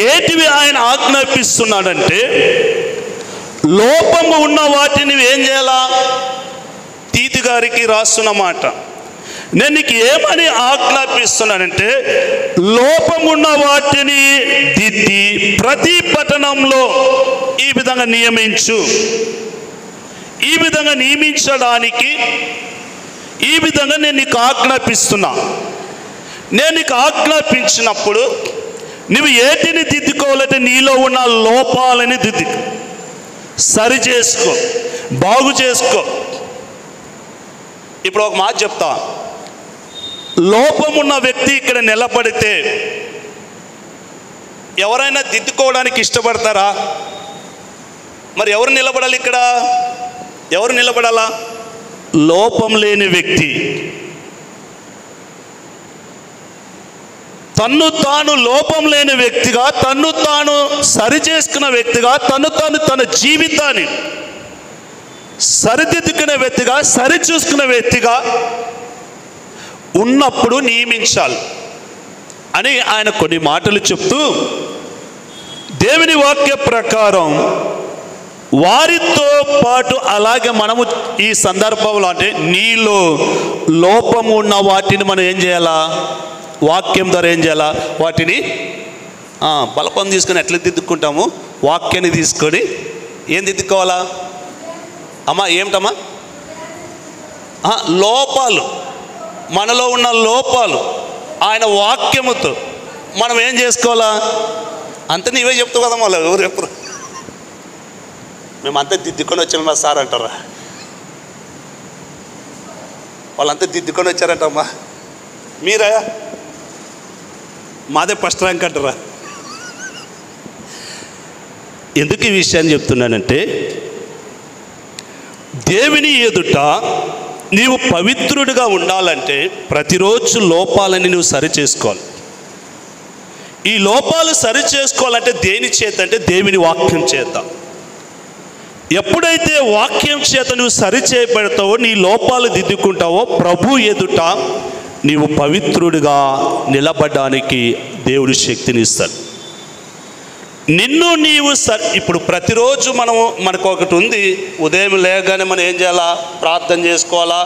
ఏటివి ఆయన ఆజ్ఞాపిస్తున్నాడంటే, లోపము ఉన్న వాటిని ఏం చేయాలా? తీతు గారికి రాస్తున్నమాట. నేను నీకు ఏమని ఆజ్ఞాపిస్తున్నానంటే, లోపమున్న వాటిని దిద్ది ప్రతి పట్టణంలో ఈ విధంగా నియమించు. ఈ విధంగా నియమించడానికి ఈ విధంగా నేను నీకు ఆజ్ఞాపిస్తున్నా. నేను నీకు ఆజ్ఞాపించినప్పుడు నువ్వు ఏటిని దిద్దుకోవాలంటే, నీలో ఉన్న లోపాలని సరి చేసుకో, బాగు చేసుకో. ఇప్పుడు ఒక మాట చెప్తా. లోపమున్న వ్యక్తి ఇక్కడ నిలబడితే ఎవరైనా దిద్దుకోవడానికి ఇష్టపడతారా? మరి ఎవరు నిలబడాలి ఇక్కడ? ఎవరు నిలబడాలా? లోపం లేని వ్యక్తి, తన్ను తాను లోపం లేని వ్యక్తిగా, తన్ను తాను సరి చేసుకున్న వ్యక్తిగా, తన జీవితాన్ని సరిదిద్దుకునే వ్యక్తిగా, సరి చూసుకునే వ్యక్తిగా ఉన్నప్పుడు నియమించాలి అని ఆయన కొన్ని మాటలు చెప్తూ, దేవుని వాక్య ప్రకారం వారితో పాటు అలాగే మనము ఈ సందర్భంలో అంటే నీలో లోపము ఉన్న వాటిని మనం ఏం చేయాలా? వాక్యం ద్వారా ఏం చేయాలా? వాటిని బలపం తీసుకొని ఎట్లా దిద్దుకుంటాము? వాక్యాన్ని తీసుకొని ఏం దిద్దుకోవాలా? అమ్మా ఏమిటమ్మా? లోపాలు, మనలో ఉన్న లోపాలు ఆయన వాక్యముతో మనం ఏం చేసుకోవాలా? అంతే నీవే చెప్తావు కదమ్మా, ఎవరు చెప్పరు. మేమంతా దిద్దుకొని వచ్చామా సార్ అంటారా? వాళ్ళంతా దిద్దుకొని వచ్చారంటమ్మా. మీరా? మాదే ఫస్ట్ ర్యాంక్ అంటారా? ఎందుకు ఈ విషయాన్ని చెప్తున్నానంటే, దేవుని ఎదుట నీవు పవిత్రుడిగా ఉండాలంటే ప్రతిరోజు లోపాలని నువ్వు సరి చేసుకోవాలి. ఈ లోపాలు సరి చేసుకోవాలంటే దేని చేత అంటే దేవుని వాక్యం చేత. ఎప్పుడైతే వాక్యం చేత నువ్వు సరి చేయబడతావో, నీ లోపాలు దిద్దుకుంటావో, ప్రభు ఎదుట నీవు పవిత్రుడిగా నిలబడడానికి దేవుడు శక్తిని ఇస్తాడు. నిన్ను నీవు ఇప్పుడు ప్రతిరోజు మనకు ఒకటి ఉంది, ఉదయం లేగానే మనం ఏం చేయాలా? ప్రార్థన చేసుకోవాలా,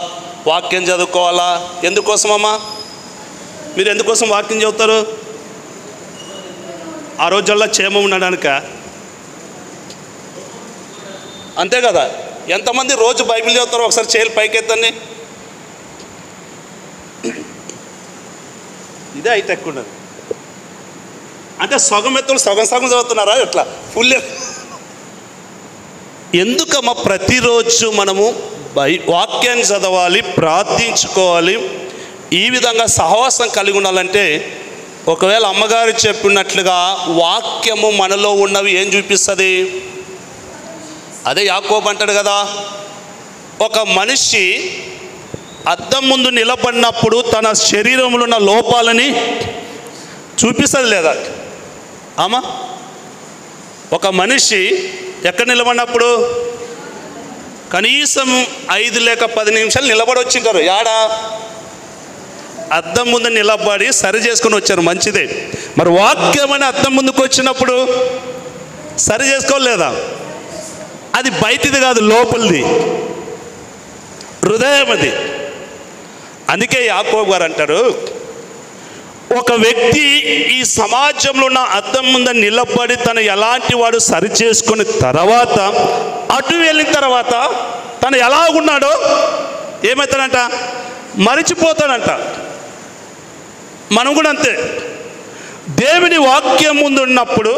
వాక్యం చదువుకోవాలా. ఎందుకోసమమ్మా? మీరు ఎందుకోసం వాక్యం చదువుతారు? ఆ రోజుల్లో క్షేమం ఉండడానిక? అంతే కదా. ఎంతమంది రోజు బైబిల్ చదువుతారో ఒకసారి చేయాలి పైకెత్తండి. ఇదే అయితే ఎక్కువ ఉన్నది. అంటే సగం ఎత్తులు సగం చదువుతున్నారా? ఎట్లా ఫుల్? ఎందుకమ్మా ప్రతిరోజు మనము వాక్యాన్ని చదవాలి, ప్రార్థించుకోవాలి, ఈ విధంగా సహవాసం కలిగి ఉండాలంటే, ఒకవేళ అమ్మగారు చెప్పినట్లుగా వాక్యము మనలో ఉన్నవి ఏం చూపిస్తుంది? అదే యాకోబు అంటాడు కదా, ఒక మనిషి అద్దం ముందు నిలబడినప్పుడు తన శరీరంలో ఉన్న లోపాలని చూపిస్తుంది లేదా అమ్మా? ఒక మనిషి ఎక్కడ నిలబడినప్పుడు కనీసం 5 లేక 10 నిమిషాలు నిలబడి వచ్చింటారు. యాడా? అద్దం ముందు నిలబడి సరి చేసుకొని వచ్చారు, మంచిదే. మరి వాక్యం అని అద్దం ముందుకు వచ్చినప్పుడు సరి చేసుకోలేదా? అది బయటిది కాదు, లోపలిది, హృదయం అది. అందుకే యాకోబు గారు అంటారు, ఒక వ్యక్తి ఈ సమాజంలో ఉన్న అద్దం ముందు నిలబడి తను ఎలాంటి వాడు సరి చేసుకుని తర్వాత అటు వెళ్ళిన తర్వాత తను ఎలా ఉన్నాడో ఏమవుతాడంట? మరిచిపోతాడంట. మనం కూడా అంతే. దేవుని వాక్యం ముందు ఉన్నప్పుడు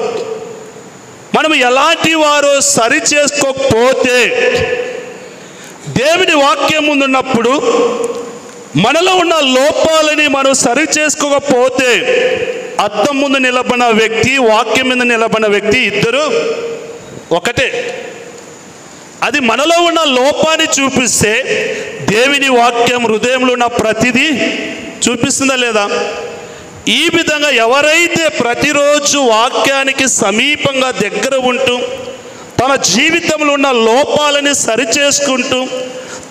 మనం ఎలాంటి వారు సరి చేసుకోకపోతే, దేవుని వాక్యం ముందు ఉన్నప్పుడు మనలో ఉన్న లోపాలని మనం సరి చేసుకోకపోతే, అద్దం ముందు నిలబడిన వ్యక్తి, వాక్యం మీద నిలబడిన వ్యక్తి ఇద్దరు ఒకటే. అది మనలో ఉన్న లోపాన్ని చూపిస్తే, దేవుని వాక్యం హృదయంలో ఉన్న ప్రతిదీ చూపిస్తుందా లేదా? ఈ విధంగా ఎవరైతే ప్రతిరోజు వాక్యానికి సమీపంగా దగ్గర ఉంటూ తన జీవితంలో ఉన్న లోపాలని సరిచేసుకుంటూ,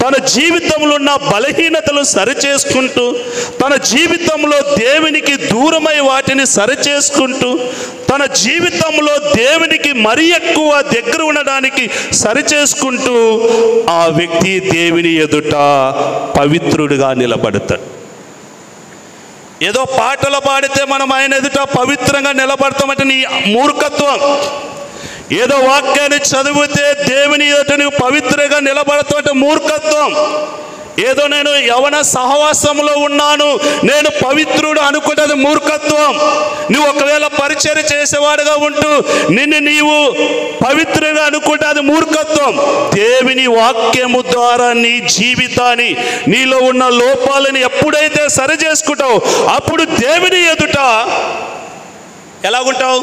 తన జీవితంలో ఉన్న బలహీనతలు సరిచేసుకుంటూ, తన జీవితంలో దేవునికి దూరమై వాటిని సరిచేసుకుంటూ, తన జీవితంలో దేవునికి మరీ ఎక్కువ దగ్గర ఉండడానికి సరిచేసుకుంటూ, ఆ వ్యక్తి దేవుని ఎదుట పవిత్రుడిగా నిలబడతాడు. ఏదో పాటలు పాడితే మనం ఆయన ఎదుట పవిత్రంగా నిలబడతామంటే నీ మూర్ఖత్వం. ఏదో వాక్యాన్ని చదివితే దేవుని ఎదుట నువ్వు పవిత్రంగా నిలబడతామంటే మూర్ఖత్వం. ఏదో నేను యవన సహవాసంలో ఉన్నాను, నేను పవిత్రుడు అనుకుంటే మూర్ఖత్వం. నువ్వు ఒకవేళ పరిచర్య చేసేవాడుగా ఉంటూ నిన్ను నీవు పవిత్రంగా అనుకుంటే అది మూర్ఖత్వం. దేవుని వాక్యము ద్వారా నీ జీవితాన్ని, నీలో ఉన్న లోపాలని ఎప్పుడైతే సరి చేసుకుంటావు, అప్పుడు దేవుని ఎదుట ఎలాగుంటావు?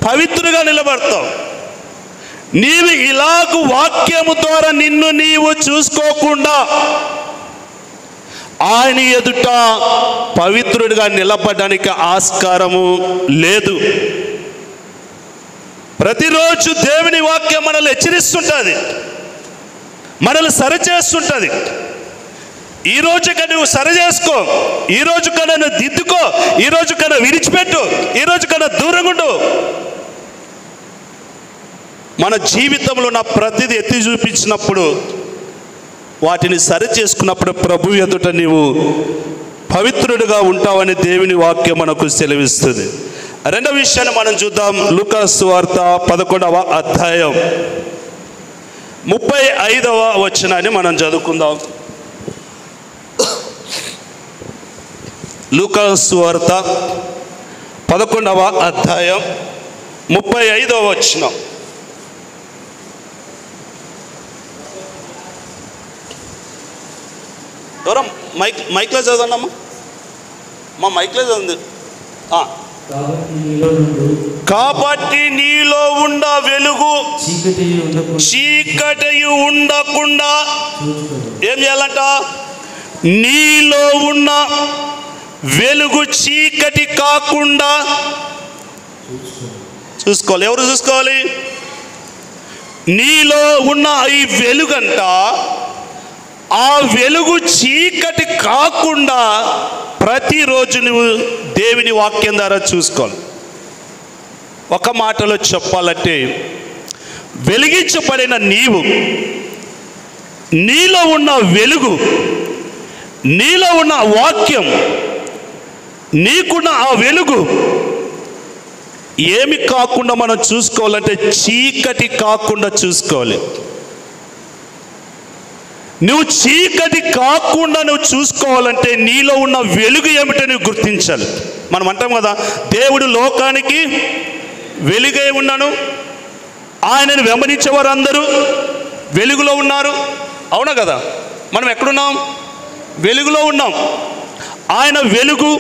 పవిత్రుగా నిలబడతావు. నీవు ఇలాగ వాక్యము ద్వారా నిన్ను నీవు చూసుకోకుండా ఆయన ఎదుట పవిత్రుడిగా నిలబడడానికి ఆస్కారము లేదు. ప్రతిరోజు దేవుని వాక్యం మనల్ని హెచ్చరిస్తుంటుంది, మనల్ని సరిచేస్తుంటుంది. ఈ రోజు కన్నా నువ్వు సరి చేసుకో, ఈ రోజు కన్నా నువ్వు దిద్దుకో, ఈ రోజు కన్నా విడిచిపెట్టు, ఈ రోజు కన్నా దూరంగా ఉండు. మన జీవితంలో ఉన్న ప్రతిదీ ఎత్తి చూపించినప్పుడు, వాటిని సరి చేసుకున్నప్పుడు ప్రభు ఎదుట నీవు పవిత్రుడిగా ఉంటావని దేవుని వాక్యం మనకు సెలవిస్తుంది. రెండవ విషయాన్ని మనం చూద్దాం. లూకా సువార్త 11వ అధ్యాయం 35వ వచనాన్ని మనం చదువుకుందాం. లూకా సువార్త 11వ అధ్యాయం 35వ వచనం. ఎవరో మైక్లో చదవండి మా మైక్లో చదవండి. కాబట్టి నీలో ఉండ వెలుగు చీకటి ఉండకుండా ఏం చేయాలంట? నీలో ఉన్న వెలుగు చీకటి కాకుండా చూసుకోవాలి. ఎవరు చూసుకోవాలి? నీలో ఉన్న ఈ వెలుగంట, ఆ వెలుగు చీకటి కాకుండా ప్రతిరోజు నువ్వు దేవుని వాక్యం ద్వారా చూసుకోవాలి. ఒక మాటలో చెప్పాలంటే, వెలిగించబడిన నీలో ఉన్న వెలుగు, నీలో ఉన్న వాక్యం, నీకున్న ఆ వెలుగు ఏమి కాకుండా మనం చూసుకోవాలంటే చీకటి కాకుండా చూసుకోవాలి. నువ్వు చీకటి కాకుండా నువ్వు చూసుకోవాలంటే నీలో ఉన్న వెలుగు ఏమిటో నువ్వు గుర్తించాలి. మనం అంటాం కదా, దేవుడు లోకానికి వెలుగై ఉన్నాను, ఆయనను వెంబడించేవారు అందరూ వెలుగులో ఉన్నారు. అవునా కదా? మనం ఎక్కడున్నాం? వెలుగులో ఉన్నాం. ఆయన వెలుగు,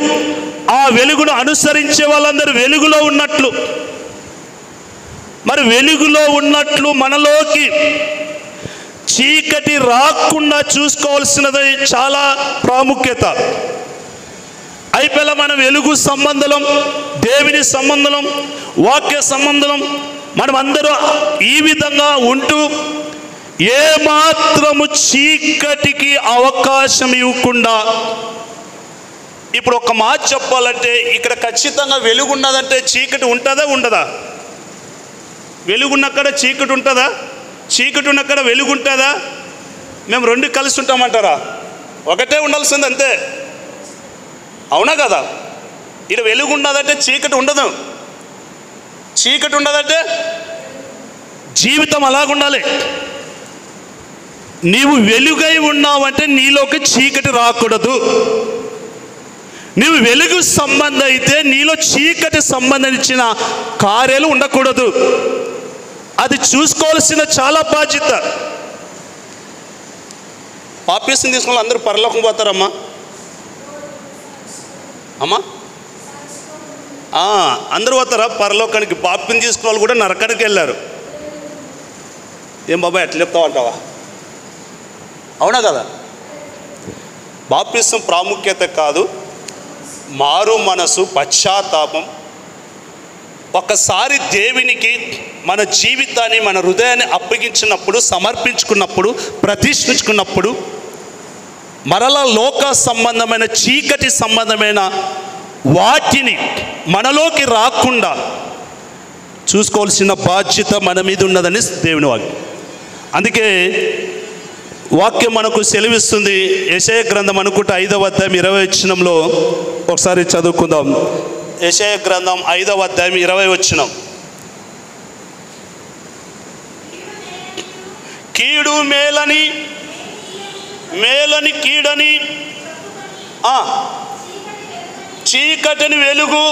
ఆ వెలుగును అనుసరించే వాళ్ళందరూ వెలుగులో ఉన్నట్లు, మరి వెలుగులో ఉన్నట్లు మనలోకి చీకటి రాకుండా చూసుకోవాల్సినది చాలా ప్రాముఖ్యత. అయిపోయి మనం వెలుగు సంబంధం, దేవుని సంబంధం, వాక్య సంబంధం, మనం అందరూ ఈ విధంగా ఉంటూ ఏమాత్రము చీకటికి అవకాశం ఇవ్వకుండా. ఇప్పుడు ఒక మాట చెప్పాలంటే, ఇక్కడ ఖచ్చితంగా వెలుగు ఉన్నదంటే చీకటి ఉంటుందా ఉండదా? వెలుగున్నక్కడ చీకటి ఉంటుందా? చీకటి ఉన్నక్కడ వెలుగు ఉంటుందా? మేము రెండు కలిసి ఉంటామంటారా? ఒకటే ఉండాల్సింది అంతే. అవునా కదా? ఇక్కడ వెలుగు ఉన్నదంటే చీకటి ఉండదు, చీకటి ఉండదంటే జీవితం అలాగుండాలి. నీవు వెలుగై ఉన్నావంటే నీలోకి చీకటి రాకూడదు. నీవు వెలుగు సంబంధం అయితే నీలో చీకటి సంబంధించిన కార్యాలు ఉండకూడదు. అది చూసుకోవాల్సిన చాలా బాధ్యత. పాపీసుని తీసుకుని అందరూ పరలోకం పోతారమ్మా. అమ్మా అందరూ పోతారా పరలోకానికి? పాపిని తీసుకున్న వాళ్ళు కూడా నరకానికి వెళ్ళారు. ఏం బాబాయ్ ఎట్లా చెప్తావు అంటావా? అవునా కదా? బాప్తిసం ప్రాముఖ్యత కాదు, మారు మనసు, పశ్చాత్తాపం. ఒకసారి దేవునికి మన జీవితాన్ని, మన హృదయాన్ని అప్పగించినప్పుడు, సమర్పించుకున్నప్పుడు, ప్రతిష్ఠించుకున్నప్పుడు, మరలా లోక సంబంధమైన చీకటి సంబంధమైన వాటిని మనలోకి రాకుండా చూసుకోవాల్సిన బాధ్యత మన మీద ఉన్నదని దేవుని వాక్యం. అందుకే వాక్యం మనకు సెలవిస్తుంది. యెషయా గ్రంథం అనుకుంటే 5వ అధ్యాయం 20వ వచనంలో ఒకసారి చదువుకుందాం. యెషయా గ్రంథం 5వ అధ్యాయం 20వ వచనం. కీడు మేలని, మేలని కీడని, చీకటిని వెలుగు,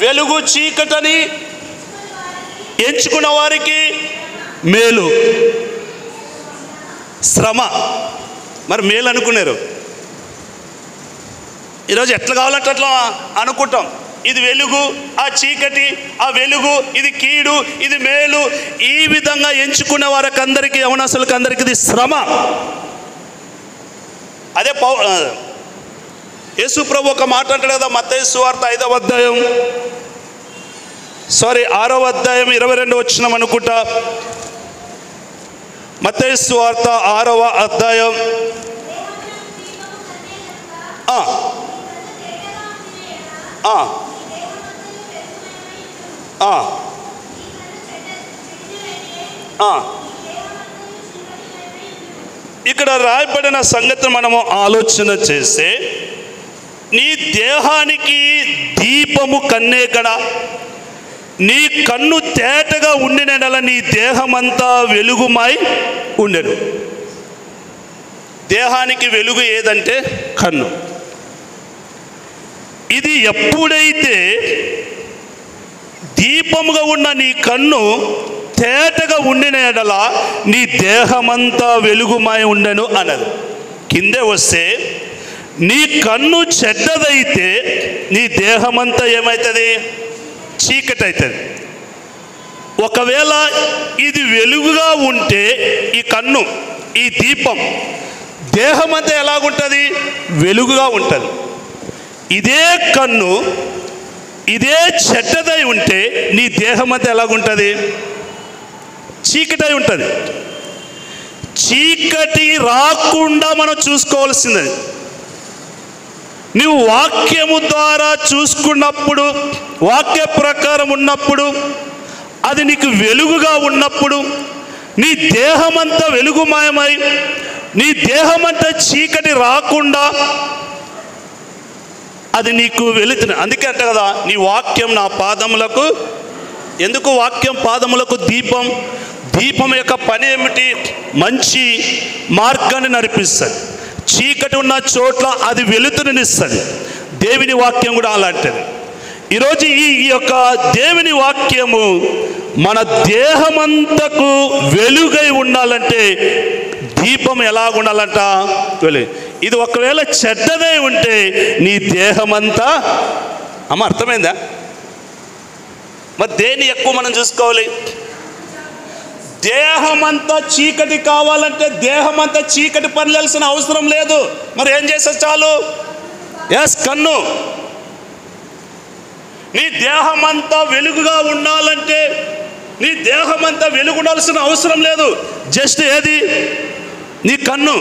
వెలుగు చీకటని ఎంచుకున్న వారికి మేలు. శ్రమ. మరి మేలు అనుకున్నారు. ఈరోజు ఎట్లా కావాలంటే అట్లా అనుకుంటాం. ఇది వెలుగు, ఆ చీకటి, ఆ వెలుగు, ఇది కీడు, ఇది మేలు. ఈ విధంగా ఎంచుకునే వారికి అందరికీ, యవనస్తులకు అందరికీ ఇది శ్రమ. అదే యేసు ప్రభు ఒక మాట అంటాడు కదా, మత్తయి సువార్త 5వ అధ్యాయం 6వ అధ్యాయం 22వ వచనం అనుకుంటా. మత్తయి సువార్త 6వ అధ్యాయం ఇక్కడ రాయబడిన సంగతి మనము ఆలోచన చేస్తే, నీ దేహానికి దీపము కన్నే కదా. నీ కన్ను తేటగా ఉండినలా నీ దేహమంతా వెలుగుమై ఉండెను. దేహానికి వెలుగు ఏదంటే కన్ను. ఇది ఎప్పుడైతే దీపముగా ఉన్న నీ కన్ను తేటగా ఉండిన ఎడల నీ దేహమంతా వెలుగుమై ఉండెను అన్నది. కిందే వస్తే నీ కన్ను చెడ్డదైతే నీ దేహమంతా ఏమవుతుంది? చీకటి అవుతుంది. ఒకవేళ ఇది వెలుగుగా ఉంటే ఈ కన్ను, ఈ దీపం, దేహమంతా ఎలాగుంటుంది? వెలుగుగా ఉంటుంది. ఇదే కన్ను ఇదే చెడ్డదై ఉంటే నీ దేహమంతా ఎలాగుంటుంది? చీకటై ఉంటుంది. చీకటి రాకుండా మనం చూసుకోవాల్సింది. నువ్వు వాక్యము ద్వారా చూసుకున్నప్పుడు, వాక్య ప్రకారం ఉన్నప్పుడు, అది నీకు వెలుగుగా ఉన్నప్పుడు నీ దేహమంతా వెలుగుమయమై నీ దేహమంతా చీకటి రాకుండా అది నీకు వెలుగుతుంది. అందుకే అంట కదా, నీ వాక్యం నా పాదములకు. ఎందుకు వాక్యం పాదములకు దీపం? దీపం యొక్క పని ఏమిటి? మంచి మార్గాన్ని నడిపిస్తుంది. చీకటి ఉన్న చోట్ల అది వెలుతురునిస్తుంది. దేవుని వాక్యం కూడా అలాంటిది. ఈరోజు ఈ యొక్క దేవుని వాక్యము మన దేహమంతకు వెలుగై ఉండాలంటే దీపం ఎలాగుండాలంట? వెలుగు. ఇది ఒకవేళ చెడ్డదై ఉంటే నీ దేహమంతా, అమ్మ అర్థమైందా? మరి దేన్ని ఎక్కువ మనం చూసుకోవాలి? దేహమంతా చీకటి కావాలంటే దేహమంతా చీకటి పనిలేల్సిన అవసరం లేదు. మరి ఏం చేస్తే చాలు? ఎస్, కన్ను. నీ దేహమంతా వెలుగుగా ఉండాలంటే నీ దేహమంతా వెలుగు ఉండాల్సిన అవసరం లేదు. జస్ట్ ఏది? నీ కన్ను.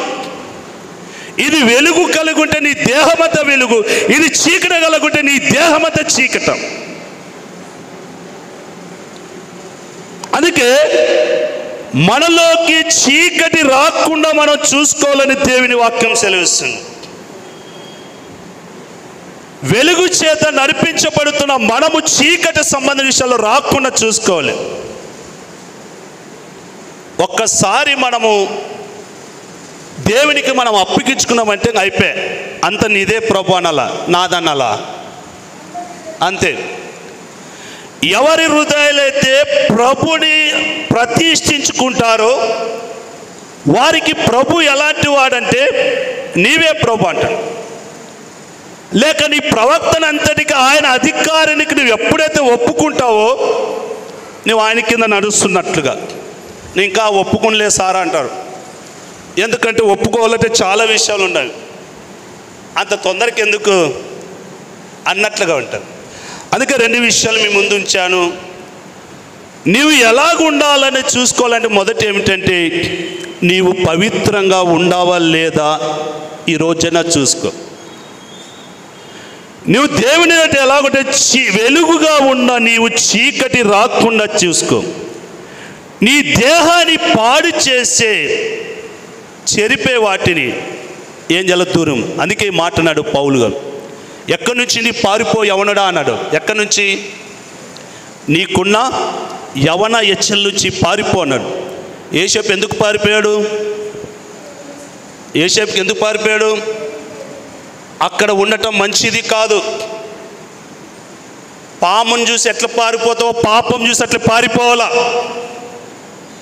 ఇది వెలుగు కలిగి ఉంటే నీ దేహమంతా వెలుగు, ఇది చీకటి కలుగుంటే నీ దేహమంతా చీకటం. అందుకే మనలోకి చీకటి రాకుండా మనం చూసుకోవాలని దేవుని వాక్యం సెలవిస్తుంది. వెలుగు చేత నడిపించబడుతున్న మనము చీకటి సంబంధ విషయాల్లో రాకుండా చూసుకోవాలి. ఒక్కసారి మనము దేవునికి మనం అప్పగించుకున్నామంటే అయిపోయి, అంత నీదే ప్రభు అనాలా, నాదనాలా, అంతే. ఎవరి హృదయాలైతే ప్రభుని ప్రతిష్ఠించుకుంటారో వారికి ప్రభు ఎలాంటి వాడంటే నీవే ప్రభు అంటాడు. లేక నీ ప్రవక్తన అంతటికి ఆయన అధికారానికి నువ్వు ఎప్పుడైతే ఒప్పుకుంటావో నువ్వు ఆయన కింద నడుస్తున్నట్లుగా. నేను ఇంకా ఒప్పుకునిలే సారా అంటారు. ఎందుకంటే ఒప్పుకోవాలంటే చాలా విషయాలు ఉన్నాయి, అంత తొందరకి ఎందుకు అన్నట్లుగా ఉంటారు. అందుకే రెండు విషయాలు మీ ముందు ఉంచాను. నీవు ఎలాగ ఉండాలని చూసుకోవాలంటే మొదటి ఏమిటంటే నీవు పవిత్రంగా ఉండావా లేదా ఈ రోజైనా చూసుకో. నువ్వు దేవుని ఎలాగంటే వెలుగుగా ఉన్న నీవు చీకటి రాకుండా చూసుకో. నీ దేహాన్ని పాడు చేసే చెరిపే వాటిని ఏం చేయాలో దూరం. అందుకే మాట్లాడాడు పౌలు గారు. ఎక్కడి నుంచి నీ పారిపో యవనడా అన్నాడు. ఎక్కడి నుంచి? నీకున్న యవన ఎచ్చల నుంచి పారిపో అన్నాడు. యోసేపు ఎందుకు పారిపోయాడు? యోసేపుకి ఎందుకు పారిపోయాడు? అక్కడ ఉండటం మంచిది కాదు. పాముని చూసి ఎట్లా పారిపోతావో పాపం చూసి అట్లా పారిపోవాలా.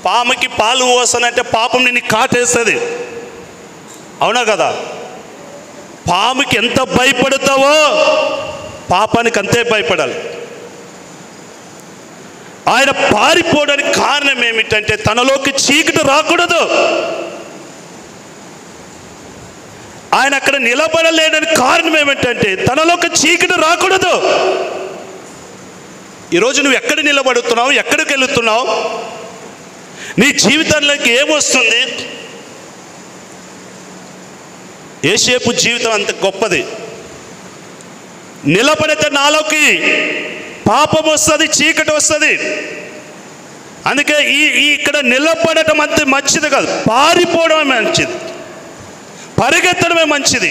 పాముకి పాలు పోసానంటే పాపం నిన్ను కాటేస్తుంది, అవునా కదా? పాముకి ఎంత భయపడతావో పాపానికి అంతే భయపడాలి. ఆయన పారిపోవడానికి కారణం ఏమిటంటే తనలోకి చీకటి రాకూడదు. ఆయన అక్కడ నిలబడలేడానికి కారణం ఏమిటంటే తనలోకి చీకటి రాకూడదు. ఈరోజు నువ్వు ఎక్కడ నిలబడుతున్నావు? ఎక్కడికి వెళుతున్నావు? నీ జీవితంలోకి ఏమొస్తుంది? యోసేపు జీవితం అంత గొప్పది. నిలబడితే నాలోకి పాపం వస్తుంది, చీకటి వస్తుంది. అందుకే ఇక్కడ నిలబడటం అంత మంచిది కాదు, పారిపోవడమే మంచిది, పరిగెత్తడమే మంచిది.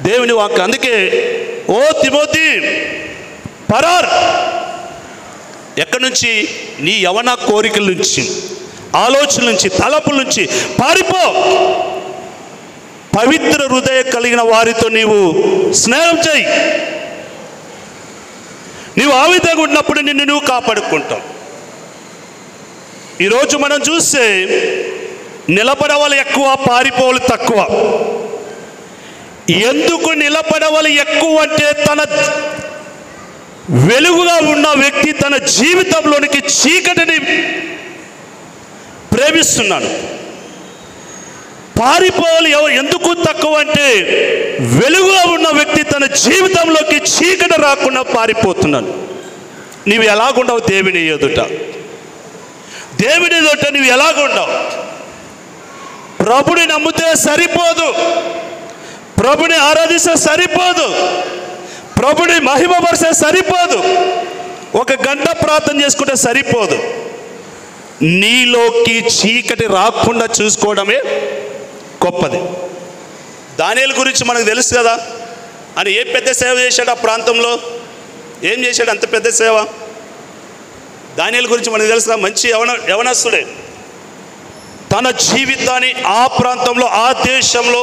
దేవుని వాక్యం. అందుకే ఓ తిమోతి పరార్, ఎక్కడి నుంచి? నీ యవన కోరికల నుంచి, ఆలోచనల నుంచి, తలపుల నుంచి పారిపో. పవిత్ర హృదయం కలిగిన వారితో నీవు స్నేహం చేయి. నీవు ఆ విధంగా ఉన్నప్పుడు నిన్ను నువ్వు కాపాడుకుంటావు. ఈరోజు మనం చూస్తే నిలబడవలు ఎక్కువ, పారిపోవలు తక్కువ. ఎందుకు నిలబడవలు ఎక్కువ అంటే, తన వెలుగుగా ఉన్న వ్యక్తి తన జీవితంలోనికి చీకటిని ప్రేమిస్తున్నాడు. పారిపోవాలి ఎందుకు తక్కువ అంటే, వెలుగుగా ఉన్న వ్యక్తి తన జీవితంలోకి చీకటి రాకుండా పారిపోతున్నాడు. నీవు ఎలాగుండవు దేవుని ఎదుట? దేవుని ఎదుట నీవు ఎలాగుండవు? ప్రభుని నమ్మితే సరిపోదు, ప్రభుని ఆరాధిస్తే సరిపోదు, ప్రభుని మహిమపరిస్తే సరిపోదు, ఒక గంట ప్రార్థన చేసుకుంటే సరిపోదు. నీలోకి చీకటి రాకుండా చూసుకోవడమే గొప్పది. దానియేలు గురించి మనకు తెలుసు కదా, అని ఏ పెద్ద సేవ చేశాడు ఆ ప్రాంతంలో? ఏం చేశాడు అంత పెద్ద సేవ? దానియేలు గురించి మనకు తెలుసు కదా, మంచి యవనస్తుడే. తన జీవితాన్ని ఆ ప్రాంతంలో, ఆ దేశంలో,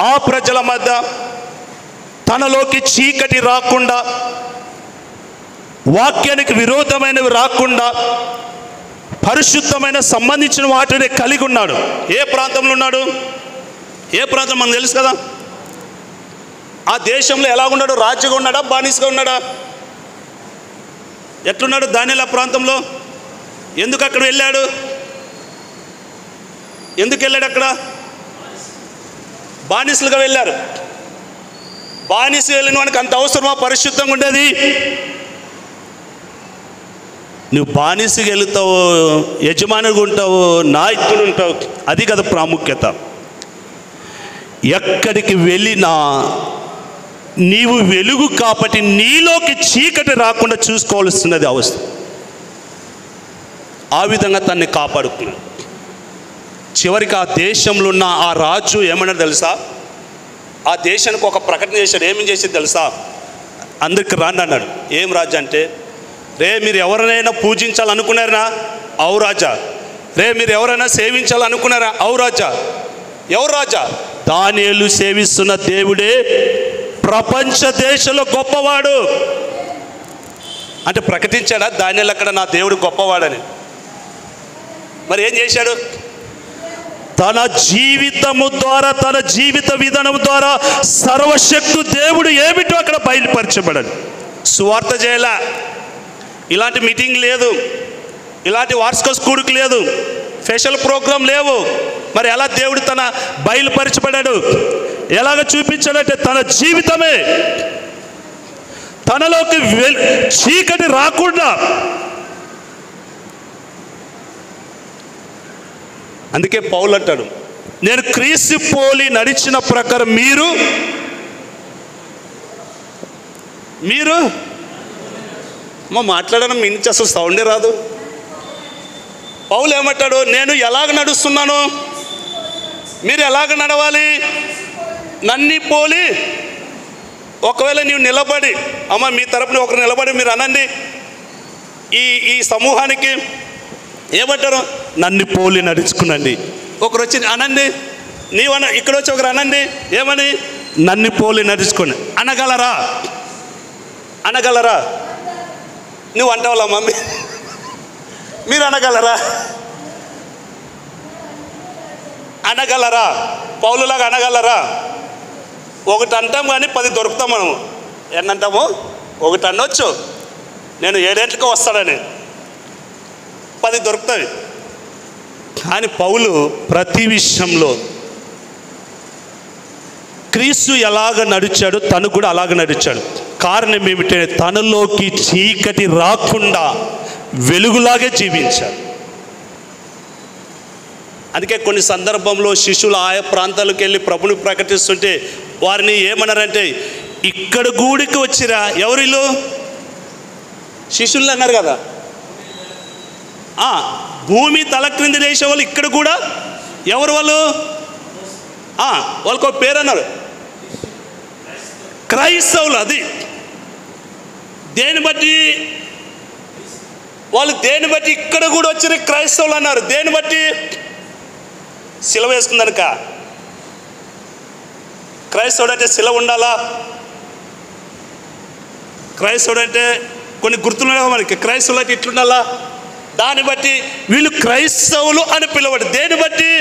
ఆ ప్రజల మధ్య తనలోకి చీకటి రాకుండా, వాక్యానికి విరోధమైనవి రాకుండా, పరిశుద్ధమైన సంబంధించిన వాటిని కలిగి ఉన్నాడు. ఏ ప్రాంతంలో ఉన్నాడు? ఏ ప్రాంతం మనకు తెలుసు కదా. ఆ దేశంలో ఎలా ఉన్నాడు? రాజుగా ఉన్నాడా, బానిసగా ఉన్నాడా? ఎట్లున్నాడు దానియేలు ఆ ప్రాంతంలో? ఎందుకు అక్కడ వెళ్ళాడు? ఎందుకు వెళ్ళాడు అక్కడ? బానిసలుగా వెళ్ళారు. బానిస వెళ్ళిన వానికి అంత అవసరమా పరిశుద్ధంగా ఉండేది? నువ్వు బానిసగా వెళుతావు, యజమానిగా ఉంటావు, నాయకుడు ఉంటావు, అది కదా ప్రాముఖ్యత. ఎక్కడికి వెళ్ళినా నీవు వెలుగు కాబట్టి నీలోకి చీకటి రాకుండా చూసుకోవాల్సినది అవసరం. ఆ విధంగా తన్ని కాపాడుకున్నాడు. చివరికి ఆ దేశంలో ఉన్న ఆ రాజు ఏమన్నాడు తెలుసా? ఆ దేశానికి ఒక ప్రకటన చేశాడు. ఏమేం చేసేది తెలుసా? అందరికి రాండి అన్నాడు. ఏం రాజా అంటే, రే మీరు ఎవరినైనా పూజించాలనుకున్నారా? అవు రాజా. రే మీరు ఎవరైనా సేవించాలనుకున్నారా? అవు రాజా. ఎవరు రాజా? దానియేలు సేవిస్తున్న దేవుడే ప్రపంచ దేశంలో గొప్పవాడు అంటే ప్రకటించాడా దానియేలు అక్కడ నా దేవుడు గొప్పవాడని? మరి ఏం చేశాడు? తన జీవితము ద్వారా, తన జీవిత విధానం ద్వారా సర్వశక్తు దేవుడు ఏమిటో అక్కడ బయలుపరచబడాడు. సువార్త చేయలా, ఇలాంటి మీటింగ్ లేదు, ఇలాంటి వార్షిక స్కూల్కి లేదు, స్పెషల్ ప్రోగ్రాం లేవు. మరి ఎలా దేవుడు తన బయలుపరచబడాడు? ఎలాగ చూపించాడంటే తన జీవితమే, తనలోకి చీకటి రాకుండా. అందుకే పౌలు అంటాడు, నేను క్రీస్తు పోలి నడిచిన ప్రకారం మీరు మాట్లాడడం మీ నుంచి అసలు సౌండే రాదు. పౌలు ఏమంటాడు? నేను ఎలాగ నడుస్తున్నాను, మీరు ఎలాగ నడవాలి? నన్ను పోలి. ఒకవేళ నీవు నిలబడి, అమ్మ మీ తరపున ఒకరు నిలబడి మీరు అనండి ఈ సమూహానికి, ఏమంటారు? నన్ను పోలి నడుచుకునండి. ఒకరు వచ్చి అనండి, నీవన ఇక్కడ వచ్చి ఒకరు అనండి, ఏమని? నన్ను పోలి నడుచుకోండి. అనగలరా? నువ్వు అంటావులా మమ్మీ, మీరు అనగలరా? పౌలులాగా అనగలరా? ఒకటి అంటాం కానీ 10 దొరుకుతాం మనము. ఎన్నంటాము? ఒకటి అనొచ్చు, నేను 7 వస్తాడని, 10 దొరుకుతాయి. కానీ పౌలు ప్రతి విషయంలో క్రీస్తు ఎలాగ నడిచాడు తను కూడా అలాగ నడిచాడు. కారణం ఏమిటంటే తనలోకి చీకటి రాకుండా వెలుగులాగే జీవించాడు. అందుకే కొన్ని సందర్భంలో శిష్యులు ఆయా ప్రాంతాలకు వెళ్ళి ప్రభుని ప్రకటిస్తుంటే వారిని ఏమన్నారంటే, ఇక్కడ గూడికి వచ్చిరా. ఎవరిలో? శిష్యులు అన్నారు కదా. భూమి తల క్రింది చేసే వాళ్ళు ఇక్కడ కూడా ఎవరు వాళ్ళు? వాళ్ళకు ఒక పేరు అన్నారు, క్రైస్తవులు అది దేని బట్టి వాళ్ళు దేని బట్టి ఇక్కడ కూడా వచ్చిన క్రైస్తవులు అన్నారు. దేని బట్టి? శిల వేసుకుందనుక. క్రైస్తవుడు అంటే శిల ఉండాలా? క్రైస్తవుడు అంటే కొన్ని గుర్తులు మనకి. క్రైస్తవులు అంటే ఇట్లుండాలా? దాన్ని బట్టి వీళ్ళు క్రైస్తవులు అని పిలవడు. దేని బట్టి?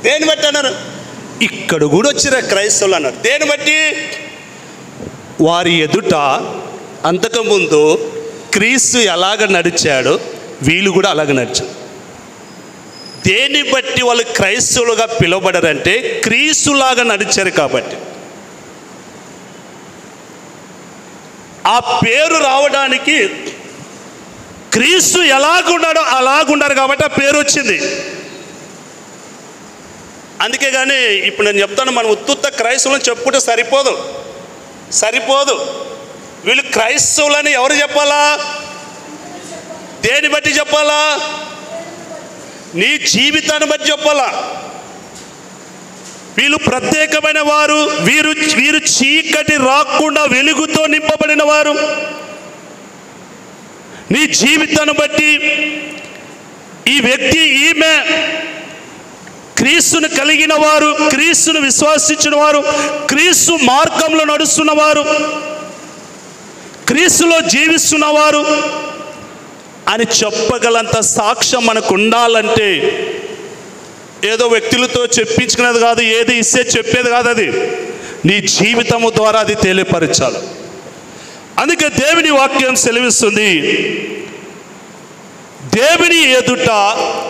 దేని బట్టి అన్నారు? ఇక్కడ కూడా వచ్చిన క్రైస్తవులు అన్నారు. దేని బట్టి? వారి ఎదుట అంతకుముందు క్రీస్తు ఎలాగ నడిచాడో వీళ్ళు కూడా అలాగ నడిచారు. దేన్ని బట్టి వాళ్ళు క్రైస్తవులుగా పిలువబడరంటే క్రీస్తులాగా నడిచారు కాబట్టి. ఆ పేరు రావడానికి క్రీస్తు ఎలాగున్నాడో అలాగున్నారు కాబట్టి ఆ పేరు వచ్చింది. అందుకే కానీ ఇప్పుడు నేను చెప్తాను, మనం ఉత్తుత్త క్రైస్తవులను చెప్పుకుంటే సరిపోదు. వీళ్ళు క్రైస్తవులని ఎవరు చెప్పాలా? దేని బట్టి చెప్పాలా? నీ జీవితాన్ని బట్టి చెప్పాలా? వీళ్ళు ప్రత్యేకమైన వారు, వీరు చీకటి రాకుండా వెలుగుతో నింపబడిన వారు. నీ జీవితాన్ని బట్టి ఈ వ్యక్తి, ఈమె క్రీస్తును కలిగిన వారు, క్రీస్తును విశ్వసించిన వారు, క్రీస్తు మార్గంలో నడుస్తున్నవారు, క్రీస్తులో జీవిస్తున్నవారు అని చెప్పగలంత సాక్ష్యం మనకు ఉండాలంటే ఏదో వ్యక్తులతో చెప్పించుకునేది కాదు, ఏది ఇస్తే చెప్పేది కాదు. అది నీ జీవితము ద్వారా అది తెలియపరచాలి. అందుకే దేవుని వాక్యం సెలవిస్తుంది, దేవుని ఎదుట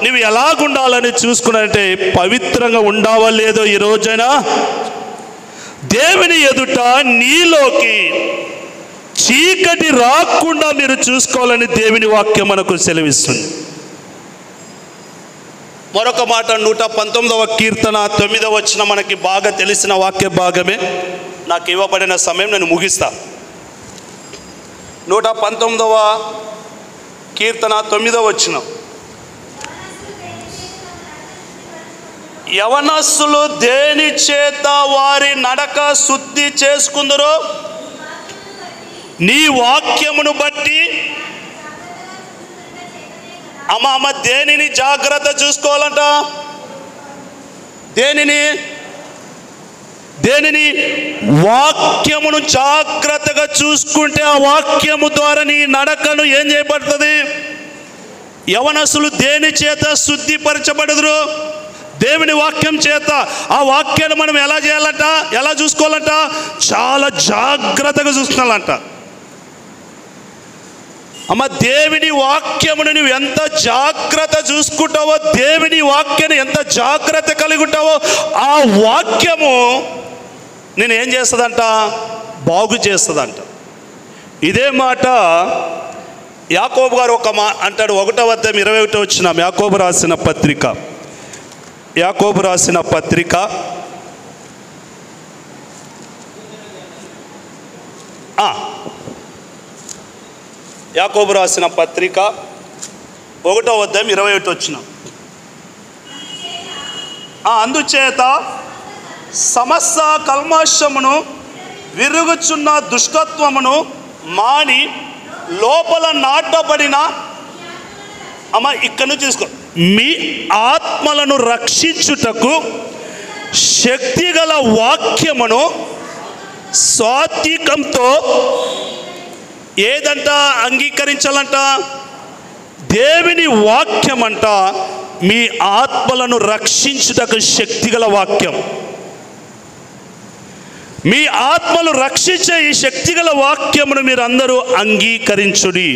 నువ్వు ఎలాగుండాలని చూసుకున్నారంటే పవిత్రంగా ఉండావా లేదో ఈ రోజైనా దేవుని ఎదుట నీలోకి చీకటి రాకుండా మీరు చూసుకోవాలని దేవుని వాక్యం మనకు సెలవిస్తుంది. మరొక మాట 119వ కీర్తన 9వ వచనం మనకి బాగా తెలిసిన వాక్య భాగమే. నాకు ఇవ్వబడిన సమయం నేను ముగిస్తా. 119వ కీర్తన 9వ వచనం, యవనస్సులు దేని చేత వారి నడక శుద్ధి చేసుకుందరో నీ వాక్యమును బట్టి. అమ్మ దేనిని జాగ్రత్త చూసుకోవాలంట? దేనిని? వాక్యమును జాగ్రత్తగా చూసుకుంటే ఆ వాక్యము ద్వారా నీ నడకను ఏం చేయబడుతుంది? యవనసులు దేని చేత శుద్ధిపరచబడదురు? దేవుని వాక్యం చేత. ఆ వాక్యాన్ని మనం ఎలా చేయాలంట? ఎలా చూసుకోవాలంట? చాలా జాగ్రత్తగా చూసుకోవాలంట. అమ్మ దేవుని వాక్యమును నువ్వు ఎంత జాగ్రత్త చూసుకుంటావో, దేవుని వాక్యాన్ని ఎంత జాగ్రత్త కలిగి ఉంటావో ఆ వాక్యము నేను ఏం చేస్తుందంట? బాగు చేస్తుందంట. ఇదే మాట యాకోబు గారు అంటాడు 1వ అధ్యాయం 21వ వచనం, యాకోబు రాసిన పత్రిక యాకోబు రాసిన పత్రిక 1వ అధ్యాయం 21వ వచనం. అందుచేత సమస్త కల్మషమును విరుగుచున్న దుష్టత్వమును మాని లోపల నాటబడిన ఇక్కడ నుంచి చూసుకో, మీ ఆత్మలను రక్షించుటకు శక్తిగల వాక్యమును సాత్వికంతో ఏదంట అంగీకరించాలంట? దేవుని వాక్యం అంట మీ ఆత్మలను రక్షించుటకు శక్తిగల వాక్యం. మీ ఆత్మలు రక్షించే ఈ శక్తిగల వాక్యమును మీరు అందరూ అంగీకరించుడి.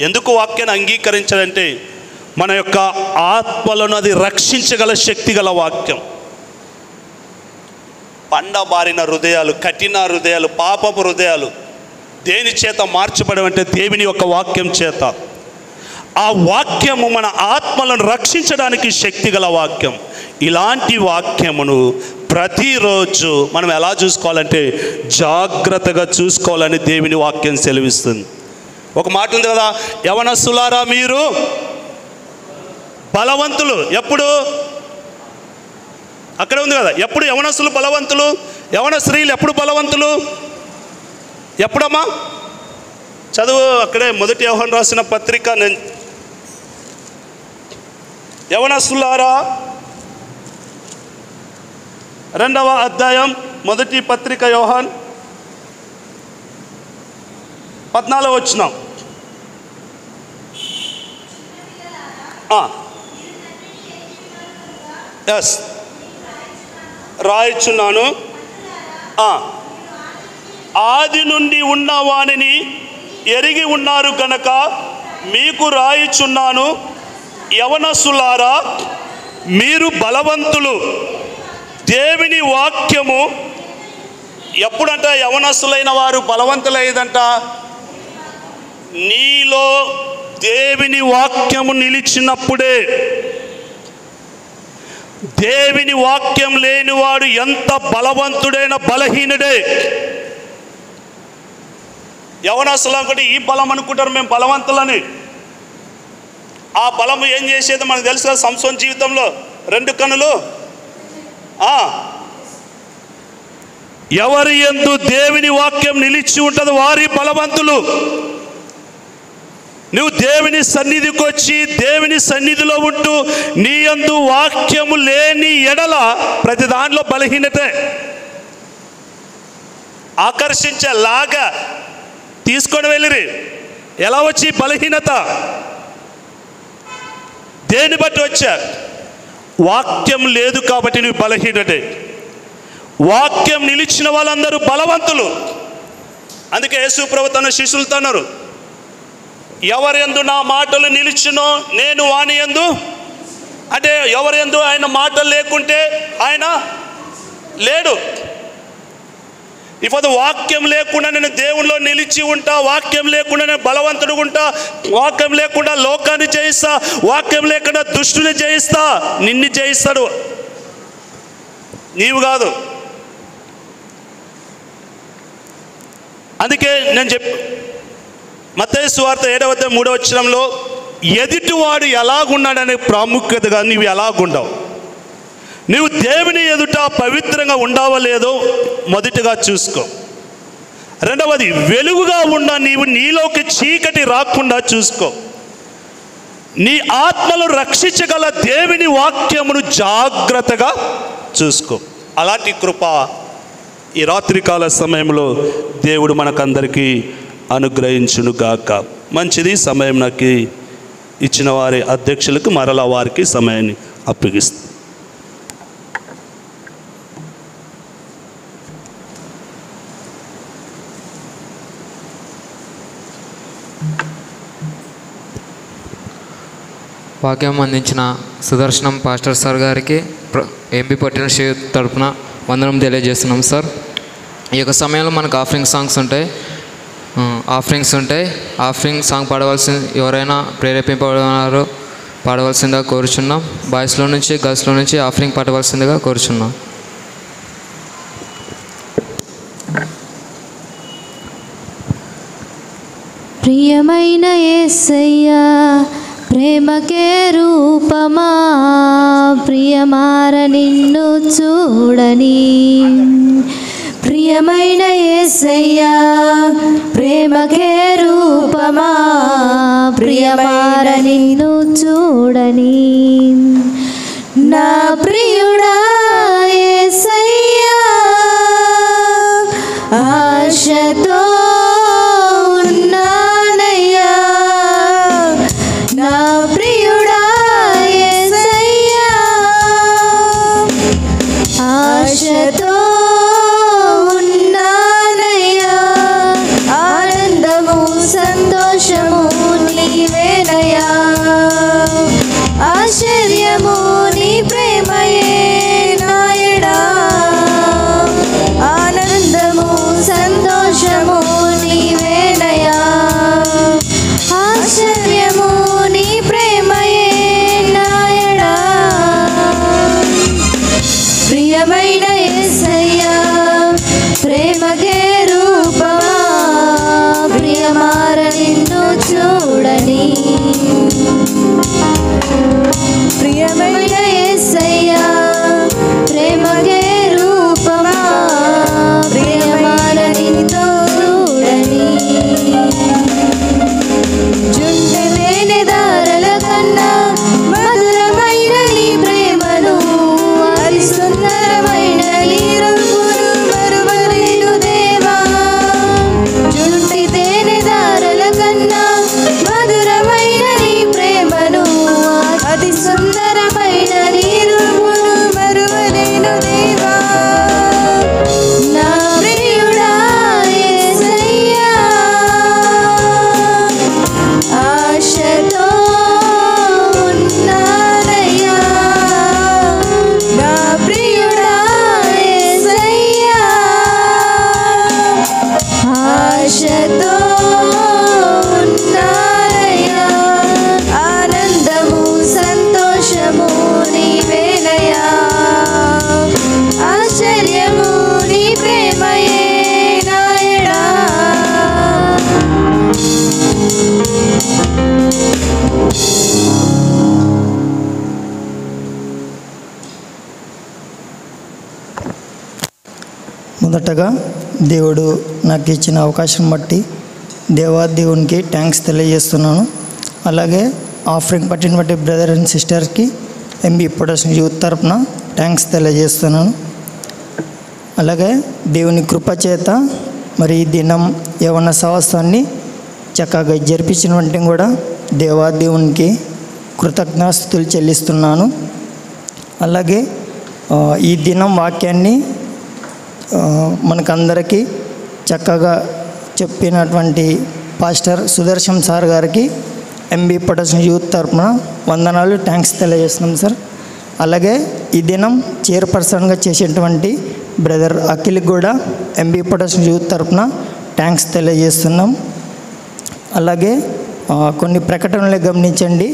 ఎందుకు వాక్యాన్ని అంగీకరించాలంటే మన యొక్క ఆత్మలను అది రక్షించగల శక్తిగల వాక్యం. పండబారిన హృదయాలు, కఠిన హృదయాలు, పాపపు హృదయాలు దేని చేత మార్చబడమంటే దేవుని యొక్క వాక్యం చేత. ఆ వాక్యము మన ఆత్మలను రక్షించడానికి శక్తిగల వాక్యం. ఇలాంటి వాక్యమును ప్రతిరోజు మనం ఎలా చూసుకోవాలంటే జాగ్రత్తగా చూసుకోవాలని దేవుని వాక్యం సెలవిస్తుంది. ఒక మాట ఉంది కదా, యవనస్తులారా మీరు బలవంతులు. ఎప్పుడు? అక్కడే ఉంది కదా. ఎప్పుడు యవనస్తులు బలవంతులు, యవన స్త్రీలు ఎప్పుడు బలవంతులు? ఎప్పుడమ్మా? చదువు అక్కడే 1 యోహాను రాసిన పత్రిక. నేను యవనస్తులారా 2వ అధ్యాయం 1 పత్రిక యోహాన్ 14వ వచనం. ఎస్, రాయిచున్నాను. ఆది నుండి ఉన్న వానిని ఎరిగి ఉన్నారు కనుక మీకు రాయిచున్నాను, యవనస్తులారా మీరు బలవంతులు. దేవుని వాక్యము ఎప్పుడంట యవనస్తులైన వారు బలవంతులైందంట? నీలో దేవుని వాక్యము నిలిచినప్పుడే. దేవుని వాక్యం లేనివాడు ఎంత బలవంతుడైన బలహీనుడే. యవనస్తులు అనుకుంటే ఈ బలం అనుకుంటారు మేము బలవంతులని. ఆ బలము ఏం చేసేది మనకు తెలుసు కదా. సంసోన్ జీవితంలో 2 కన్నులు. ఎవరి యందు దేవుని వాక్యం నిలిచి ఉంటుంది వారి బలవంతులు. నువ్వు దేవుని సన్నిధికి వచ్చి దేవుని సన్నిధిలో ఉంటూ నీ యందు వాక్యము లేని ఎడల ప్రతి దాంట్లో బలహీనతే. ఆకర్షించేలాగా తీసుకొని వెళ్ళిరి. ఎలా వచ్చి బలహీనత? దేని బట్టి వచ్చా? వాక్యం లేదు కాబట్టి నువ్వు బలహీనతే. వాక్యం నిలిచిన వాళ్ళందరూ బలవంతులు. అందుకే యేసు ప్రభు తన శిష్యులతో అన్నారు, ఎవరి యందు నా మాటలు నిలిచినో నేను వాని యందు. అంటే ఎవరి యందు ఆయన మాటలు లేకుంటే ఆయన లేడు. ఇప్పుడు వాక్యం లేకుండా నేను దేవునిలో నిలిచి ఉంటా, వాక్యం లేకుండా నేను బలవంతుడు ఉంటా, వాక్యం లేకుండా లోకాన్ని జయిస్తా, వాక్యం లేకుండా దుష్టుని జయిస్తా. నిన్ను జయిస్తాడు, నీవు కాదు. అందుకే నేను మత్తయి సువార్త 7వ అధ్యాయం 3వ వచనంలో ఎదుటివాడు ఎలాగున్నాడనే ప్రాముఖ్యతగా నీవు ఎలాగుండవు, నీవు దేవుని ఎదుట పవిత్రంగా ఉండవో లేదో మొదటిగా చూసుకో. రెండవది, వెలుగుగా ఉన్న నీవు నీలోకి చీకటి రాకుండా చూసుకో. నీ ఆత్మను రక్షించగల దేవుని వాక్యమును జాగ్రత్తగా చూసుకో. అలాంటి కృప ఈ రాత్రికాల సమయంలో దేవుడు మనకందరికీ అనుగ్రహించునుగాక. మంచిది. సమయం నాకు ఇచ్చిన వారి అధ్యక్షులకు మరలా వారికి సమయాన్ని అప్పగిస్తుంది. వాక్యం అందించిన సుదర్శనం పాస్టర్ సార్ గారికి ఎంపీ పట్టిన శ్రీ తరపున వందనం తెలియజేస్తున్నాం సార్. ఈ యొక్క సమయంలో మనకు ఆఫరింగ్ సాంగ్స్ ఉంటాయి. ఆఫరింగ్ సాంగ్ పాడవలసి ఎవరైనా ప్రేరేపింపబడినారో పాడవలసిందిగా కోరుచున్నాం. బాయ్స్లో నుంచి గర్ల్స్లో నుంచి ఆఫరింగ్ పాడవలసిందిగా కోరుచున్నాం. ప్రియమైన యేసయ్యా ప్రేమకే రూపమా, ప్రియమార నిన్ను చూడని. ప్రియమైన యేసయ్యా ప్రేమకే రూపమా, ప్రియమార నిన్ను చూడని. నా ప్రియుడా యేసయ్యా ఆశతో ఉన్నానయ్యా. నా ప్రియుడా యేసయ్యా ఆశతో ఉన్నానయ్యా. ఆనందము సంతోషము నీవేనయ్యా, ఆశ్చర్యము నీ ప్రేమయే నాయడా. ఆనందము సంతోషము నీవేనయ్యా, ఆశ్చర్యము నీ ప్రేమయే నాయడా. ప్రియమైన యేసయ్యా ప్రేమకే రూపమా, ప్రియమార నిన్ను చూడని. ప్రియమైన యేసయ్యా ప్రేమ మొదటగా దేవుడు నాకు ఇచ్చిన అవకాశం బట్టి దేవునికి థ్యాంక్స్ తెలియజేస్తున్నాను. అలాగే ఆఫరింగ్ పట్టిన బట్టి బ్రదర్ అండ్ సిస్టర్కి ఎంబీ ప్రొడక్షన్ యూత్ తరపున థ్యాంక్స్ తెలియజేస్తున్నాను. అలాగే దేవుని కృపచేత మరి ఈ దినం యవ్వన సహవాసాన్ని చక్కగా జరిపించిన వెంటనే కూడా దేవునికి కృతజ్ఞతాస్తుతులు చెల్లిస్తున్నాను. అలాగే ఈ దినం వాక్యాన్ని మనకందరికీ చక్కగా చెప్పినటువంటి పాస్టర్ సుదర్శన్ సార్ గారికి ఎంబీ ప్రొడక్షన్ యూత్ తరపున వందనాలు, థ్యాంక్స్ తెలియజేస్తున్నాం సార్. అలాగే ఈ దినం చైర్పర్సన్గా చేసేటువంటి బ్రదర్ అఖిల్కి కూడా ఎంబీ ప్రొడక్షన్ యూత్ తరపున థ్యాంక్స్ తెలియజేస్తున్నాం. అలాగే కొన్ని ప్రకటనలు గమనించండి.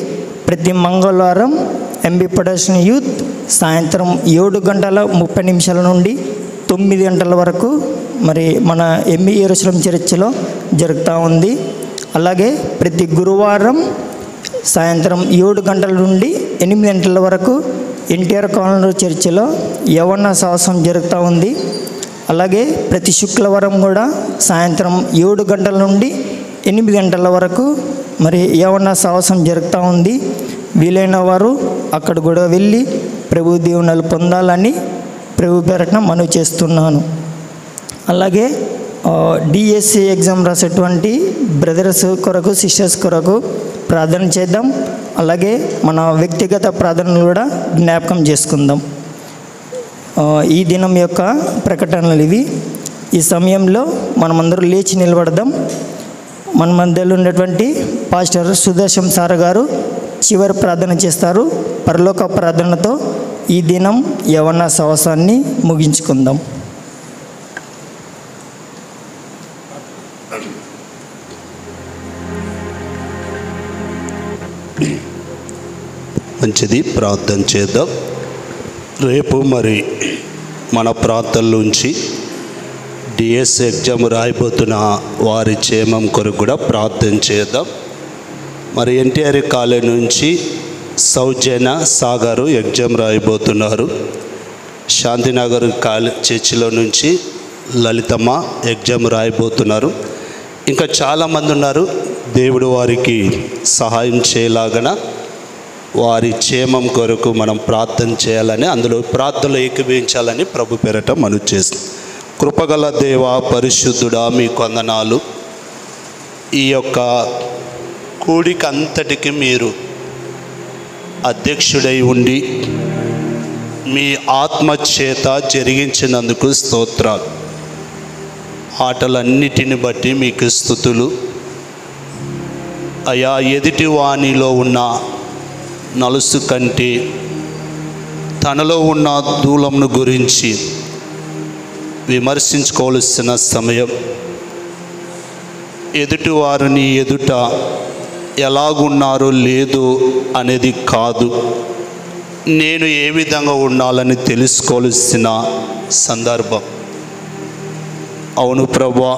ప్రతి మంగళవారం ఎంబీ ప్రొడక్షన్ యూత్ సాయంత్రం 7:30 నుండి 9 గంటల వరకు మరి మన ఎంబీ యెరూషలేం చర్చిలో జరుగుతూ ఉంది. అలాగే ప్రతి గురువారం సాయంత్రం 7 గంటల నుండి 8 గంటల వరకు ఎన్టీఆర్ కాలనీ చర్చిలో యవ్వన సహవాసం జరుగుతూ ఉంది. అలాగే ప్రతి శుక్రవారం కూడా సాయంత్రం 7 గంటల నుండి 8 గంటల వరకు మరి యవ్వన సహవాసం జరుగుతూ ఉంది. వీలైన వారు అక్కడ కూడా వెళ్ళి ప్రభు దీవెనలు పొందాలని ప్రభు పేరట మనవి చేస్తున్నాను. అలాగే డిఎస్సి ఎగ్జామ్ రాసేటువంటి బ్రదర్స్ కొరకు సిస్టర్స్ కొరకు ప్రార్థన చేద్దాం. అలాగే మన వ్యక్తిగత ప్రార్థనలు కూడా జ్ఞాపకం చేసుకుందాం. ఈ దినం యొక్క ప్రకటనలు ఇవి. ఈ సమయంలో మనమందరూ లేచి నిలబడదాం. మన మధ్యలో ఉన్నటువంటి పాస్టర్ సుదర్శన్ సార్ గారు చివరి ప్రార్థన చేస్తారు. పరలోక ప్రార్థనతో ఈ దినం యవ్వన సహవాసాన్ని ముగించుకుందాం. మంచిది, ప్రార్థన చేద్దాం. రేపు మరి మన ప్రార్థనలోంచి డిఎస్ ఎగ్జామ్ రాయిపోతున్న వారి క్షేమం కొరకు కూడా ప్రార్థన చేద్దాం. మరి ఎన్టీఆర్ కాలేజ్ నుంచి సౌజన్య సాగరు ఎగ్జామ్ రాయిపోతున్నారు. శాంతినగర్ చర్చిలో నుంచి లలితమ్మ ఎగ్జామ్ రాయిపోతున్నారు. ఇంకా చాలామంది ఉన్నారు. దేవుడు వారికి సహాయం చేయలాగన వారి క్షేమం కొరకు మనం ప్రార్థన చేయాలని, అందులో ప్రార్థనలు ఏకీభవించాలని ప్రభు పేరట మనవి చేస్తాం. కృపగల దేవ, పరిశుద్ధుడా, మీ వందనాలు. ఈ యొక్క కూడిక అంతటికి మీరు అధ్యక్షుడై ఉండి మీ ఆత్మచేత జరిగించినందుకు స్తోత్రాలు. ఆటలన్నిటిని బట్టి మీకు స్తుతులు. అయా, ఎదుటి వాణిలో ఉన్న నలుసు కంటే తనలో ఉన్న దూలంను గురించి విమర్శించుకోవాల్సిన సమయం. ఎదుటివారిని ఎదుట ఎలాగున్నారో లేదు అనేది కాదు, నేను ఏ విధంగా ఉండాలని తెలుసుకోవాల్సిన సందర్భం. అవును ప్రభువా,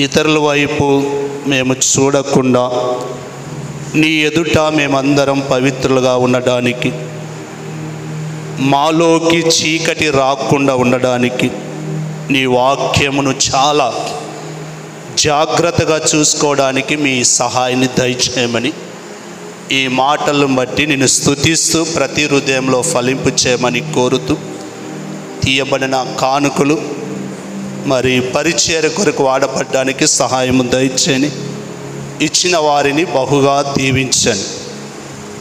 ఇతరుల వైపు మేము చూడకుండా నీ ఎదుట మేమందరం పవిత్రులుగా ఉండడానికి, మాలోకి చీకటి రాకుండా ఉండడానికి నీ వాక్యమును చాలా జాగ్రత్తగా చూసుకోవడానికి మీ సహాయాన్ని దయచేయమని, ఈ మాటలను బట్టి నిన్ను స్తుతిస్తూ ప్రతి హృదయంలో ఫలింపు చేయమని కోరుతూ, తీయబడిన కానుకలు మరి పరిచర్య కొరకు వాడబడ్డానికి సహాయము దయచేయని, ఇచ్చిన వారిని బహుగా దీవించండి.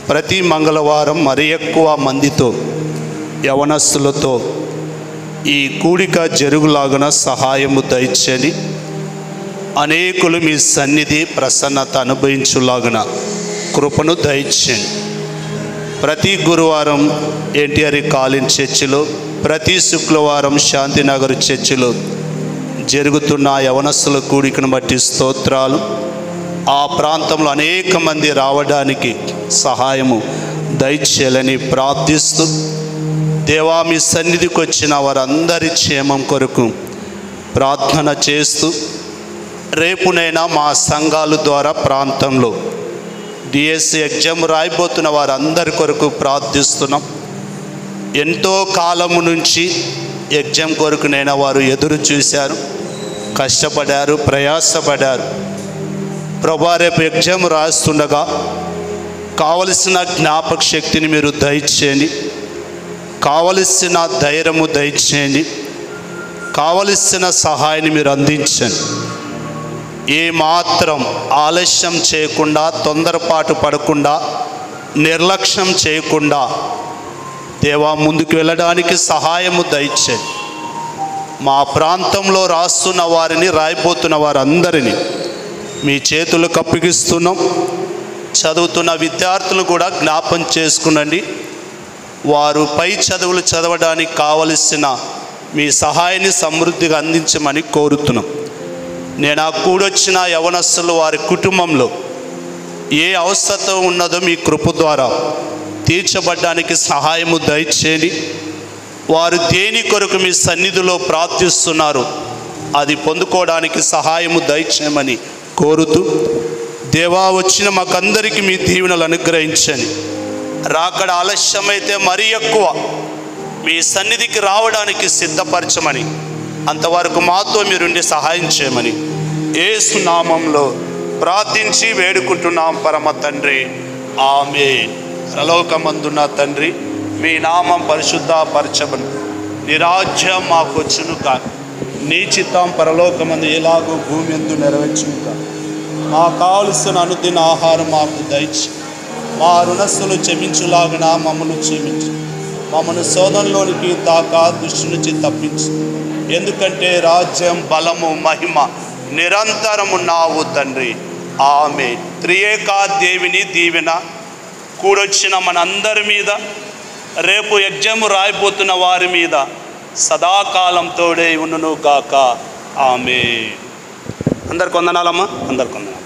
ప్రతి మంగళవారం మరి ఎక్కువ మందితో యవనస్తులతో ఈ కూడిక జరుగులాగున సహాయము దయచేయని, అనేకులు మీ సన్నిధి ప్రసన్నత అనుభవించులాగున కృపను దయచేయండి. ప్రతి గురువారం ఎన్టీఆర్ కాలేజ్ చర్చిలో, ప్రతి శుక్రవారం శాంతినగర్ చర్చిలో జరుగుతున్న యవనస్తుల కూడికను బట్టి స్తోత్రాలు. ఆ ప్రాంతంలో అనేక మంది రావడానికి సహాయము దయచేయాలని ప్రార్థిస్తూ, దేవా మీ సన్నిధికి వచ్చిన వారందరి క్షేమం కొరకు ప్రార్థన చేస్తూ, రేపునైనా మా సంఘాల ద్వారా ప్రాంతంలో డిఎస్సి ఎగ్జామ్ రాయిపోతున్న వారందరి కొరకు ప్రార్థిస్తున్నాం. ఎంతో కాలము నుంచి ఎగ్జామ్ కొరకునైనా వారు ఎదురు చూశారు, కష్టపడారు, ప్రయాసపడారు. ప్రభువా, రేపు ఎగ్జామ్ రాస్తుండగా కావలసిన జ్ఞాపక శక్తిని మీరు దయచేయండి, కావలసిన ధైర్యము దయచేయండి, కావలసిన సహాయాన్ని మీరు అందించండి. ఏమాత్రం ఆలస్యం చేయకుండా, తొందరపాటు పడకుండా, నిర్లక్ష్యం చేయకుండా దేవా ముందుకు వెళ్ళడానికి సహాయము దయచేయండి. మా ప్రాంతంలో రాస్తున్న వారిని, రాయిపోతున్న వారందరినీ మీ చేతులకు అప్పగిస్తున్నాం. చదువుతున్న విద్యార్థులు కూడా జ్ఞాపం చేసుకునండి. వారు పై చదువులు చదవడానికి కావలసిన మీ సహాయాన్ని సమృద్ధిగా అందించమని కోరుతున్నాం. నేను ఆ కూడొచ్చిన యవనస్తులు వారి కుటుంబంలో ఏ అవసరం ఉన్నదో మీ కృప ద్వారా తీర్చబడ్డానికి సహాయము దయచేయండి. వారు దేని కొరకు మీ సన్నిధిలో ప్రార్థిస్తున్నారు అది పొందుకోవడానికి సహాయము దయచేయమని కోరుతూ, దేవా వచ్చిన మాకందరికీ మీ దీవెనలు అనుగ్రహించండి. రాకడ ఆలస్యమైతే మరీ ఎక్కువ మీ సన్నిధికి రావడానికి సిద్ధపరచమని, అంతవరకు మాతో మీరుండి సహాయం చేయమని యేసు నామంలో ప్రార్థించి వేడుకుంటున్నాం పరమ తండ్రి, ఆమేన్. పరలోకమందున్న తండ్రి, మీ నామం పరిశుద్ధపరచబడు, నీ రాజ్యం మాకు వచ్చును కాక, నీ చిత్తం పరలోకమందు ఎలాగో భూమి ఎందు నెరవేర్చును కాక. మాకు కావలసిన అనుదిన ఆహారం మాకు దయచి, మా రుణస్తులు క్షమించులాగిన మమ్మల్ని క్షమించు, మమ్మల్ని శోధనలోనికి తాక దుష్టు నుంచి తప్పించు. ఎందుకంటే రాజ్యం, బలము, మహిమ నిరంతరము నావు తండ్రి, ఆమేన్. త్రియేకా దేవుని దీవెన కూడొచ్చిన మనందరి మీద, రేపు ఎగ్జామ్ రాయిపోతున్న వారి మీద సదాకాలం తోడే ఉండును గాక, ఆమేన్. అందరికి వందనాలమ్మా, అందరికి వందనాలు.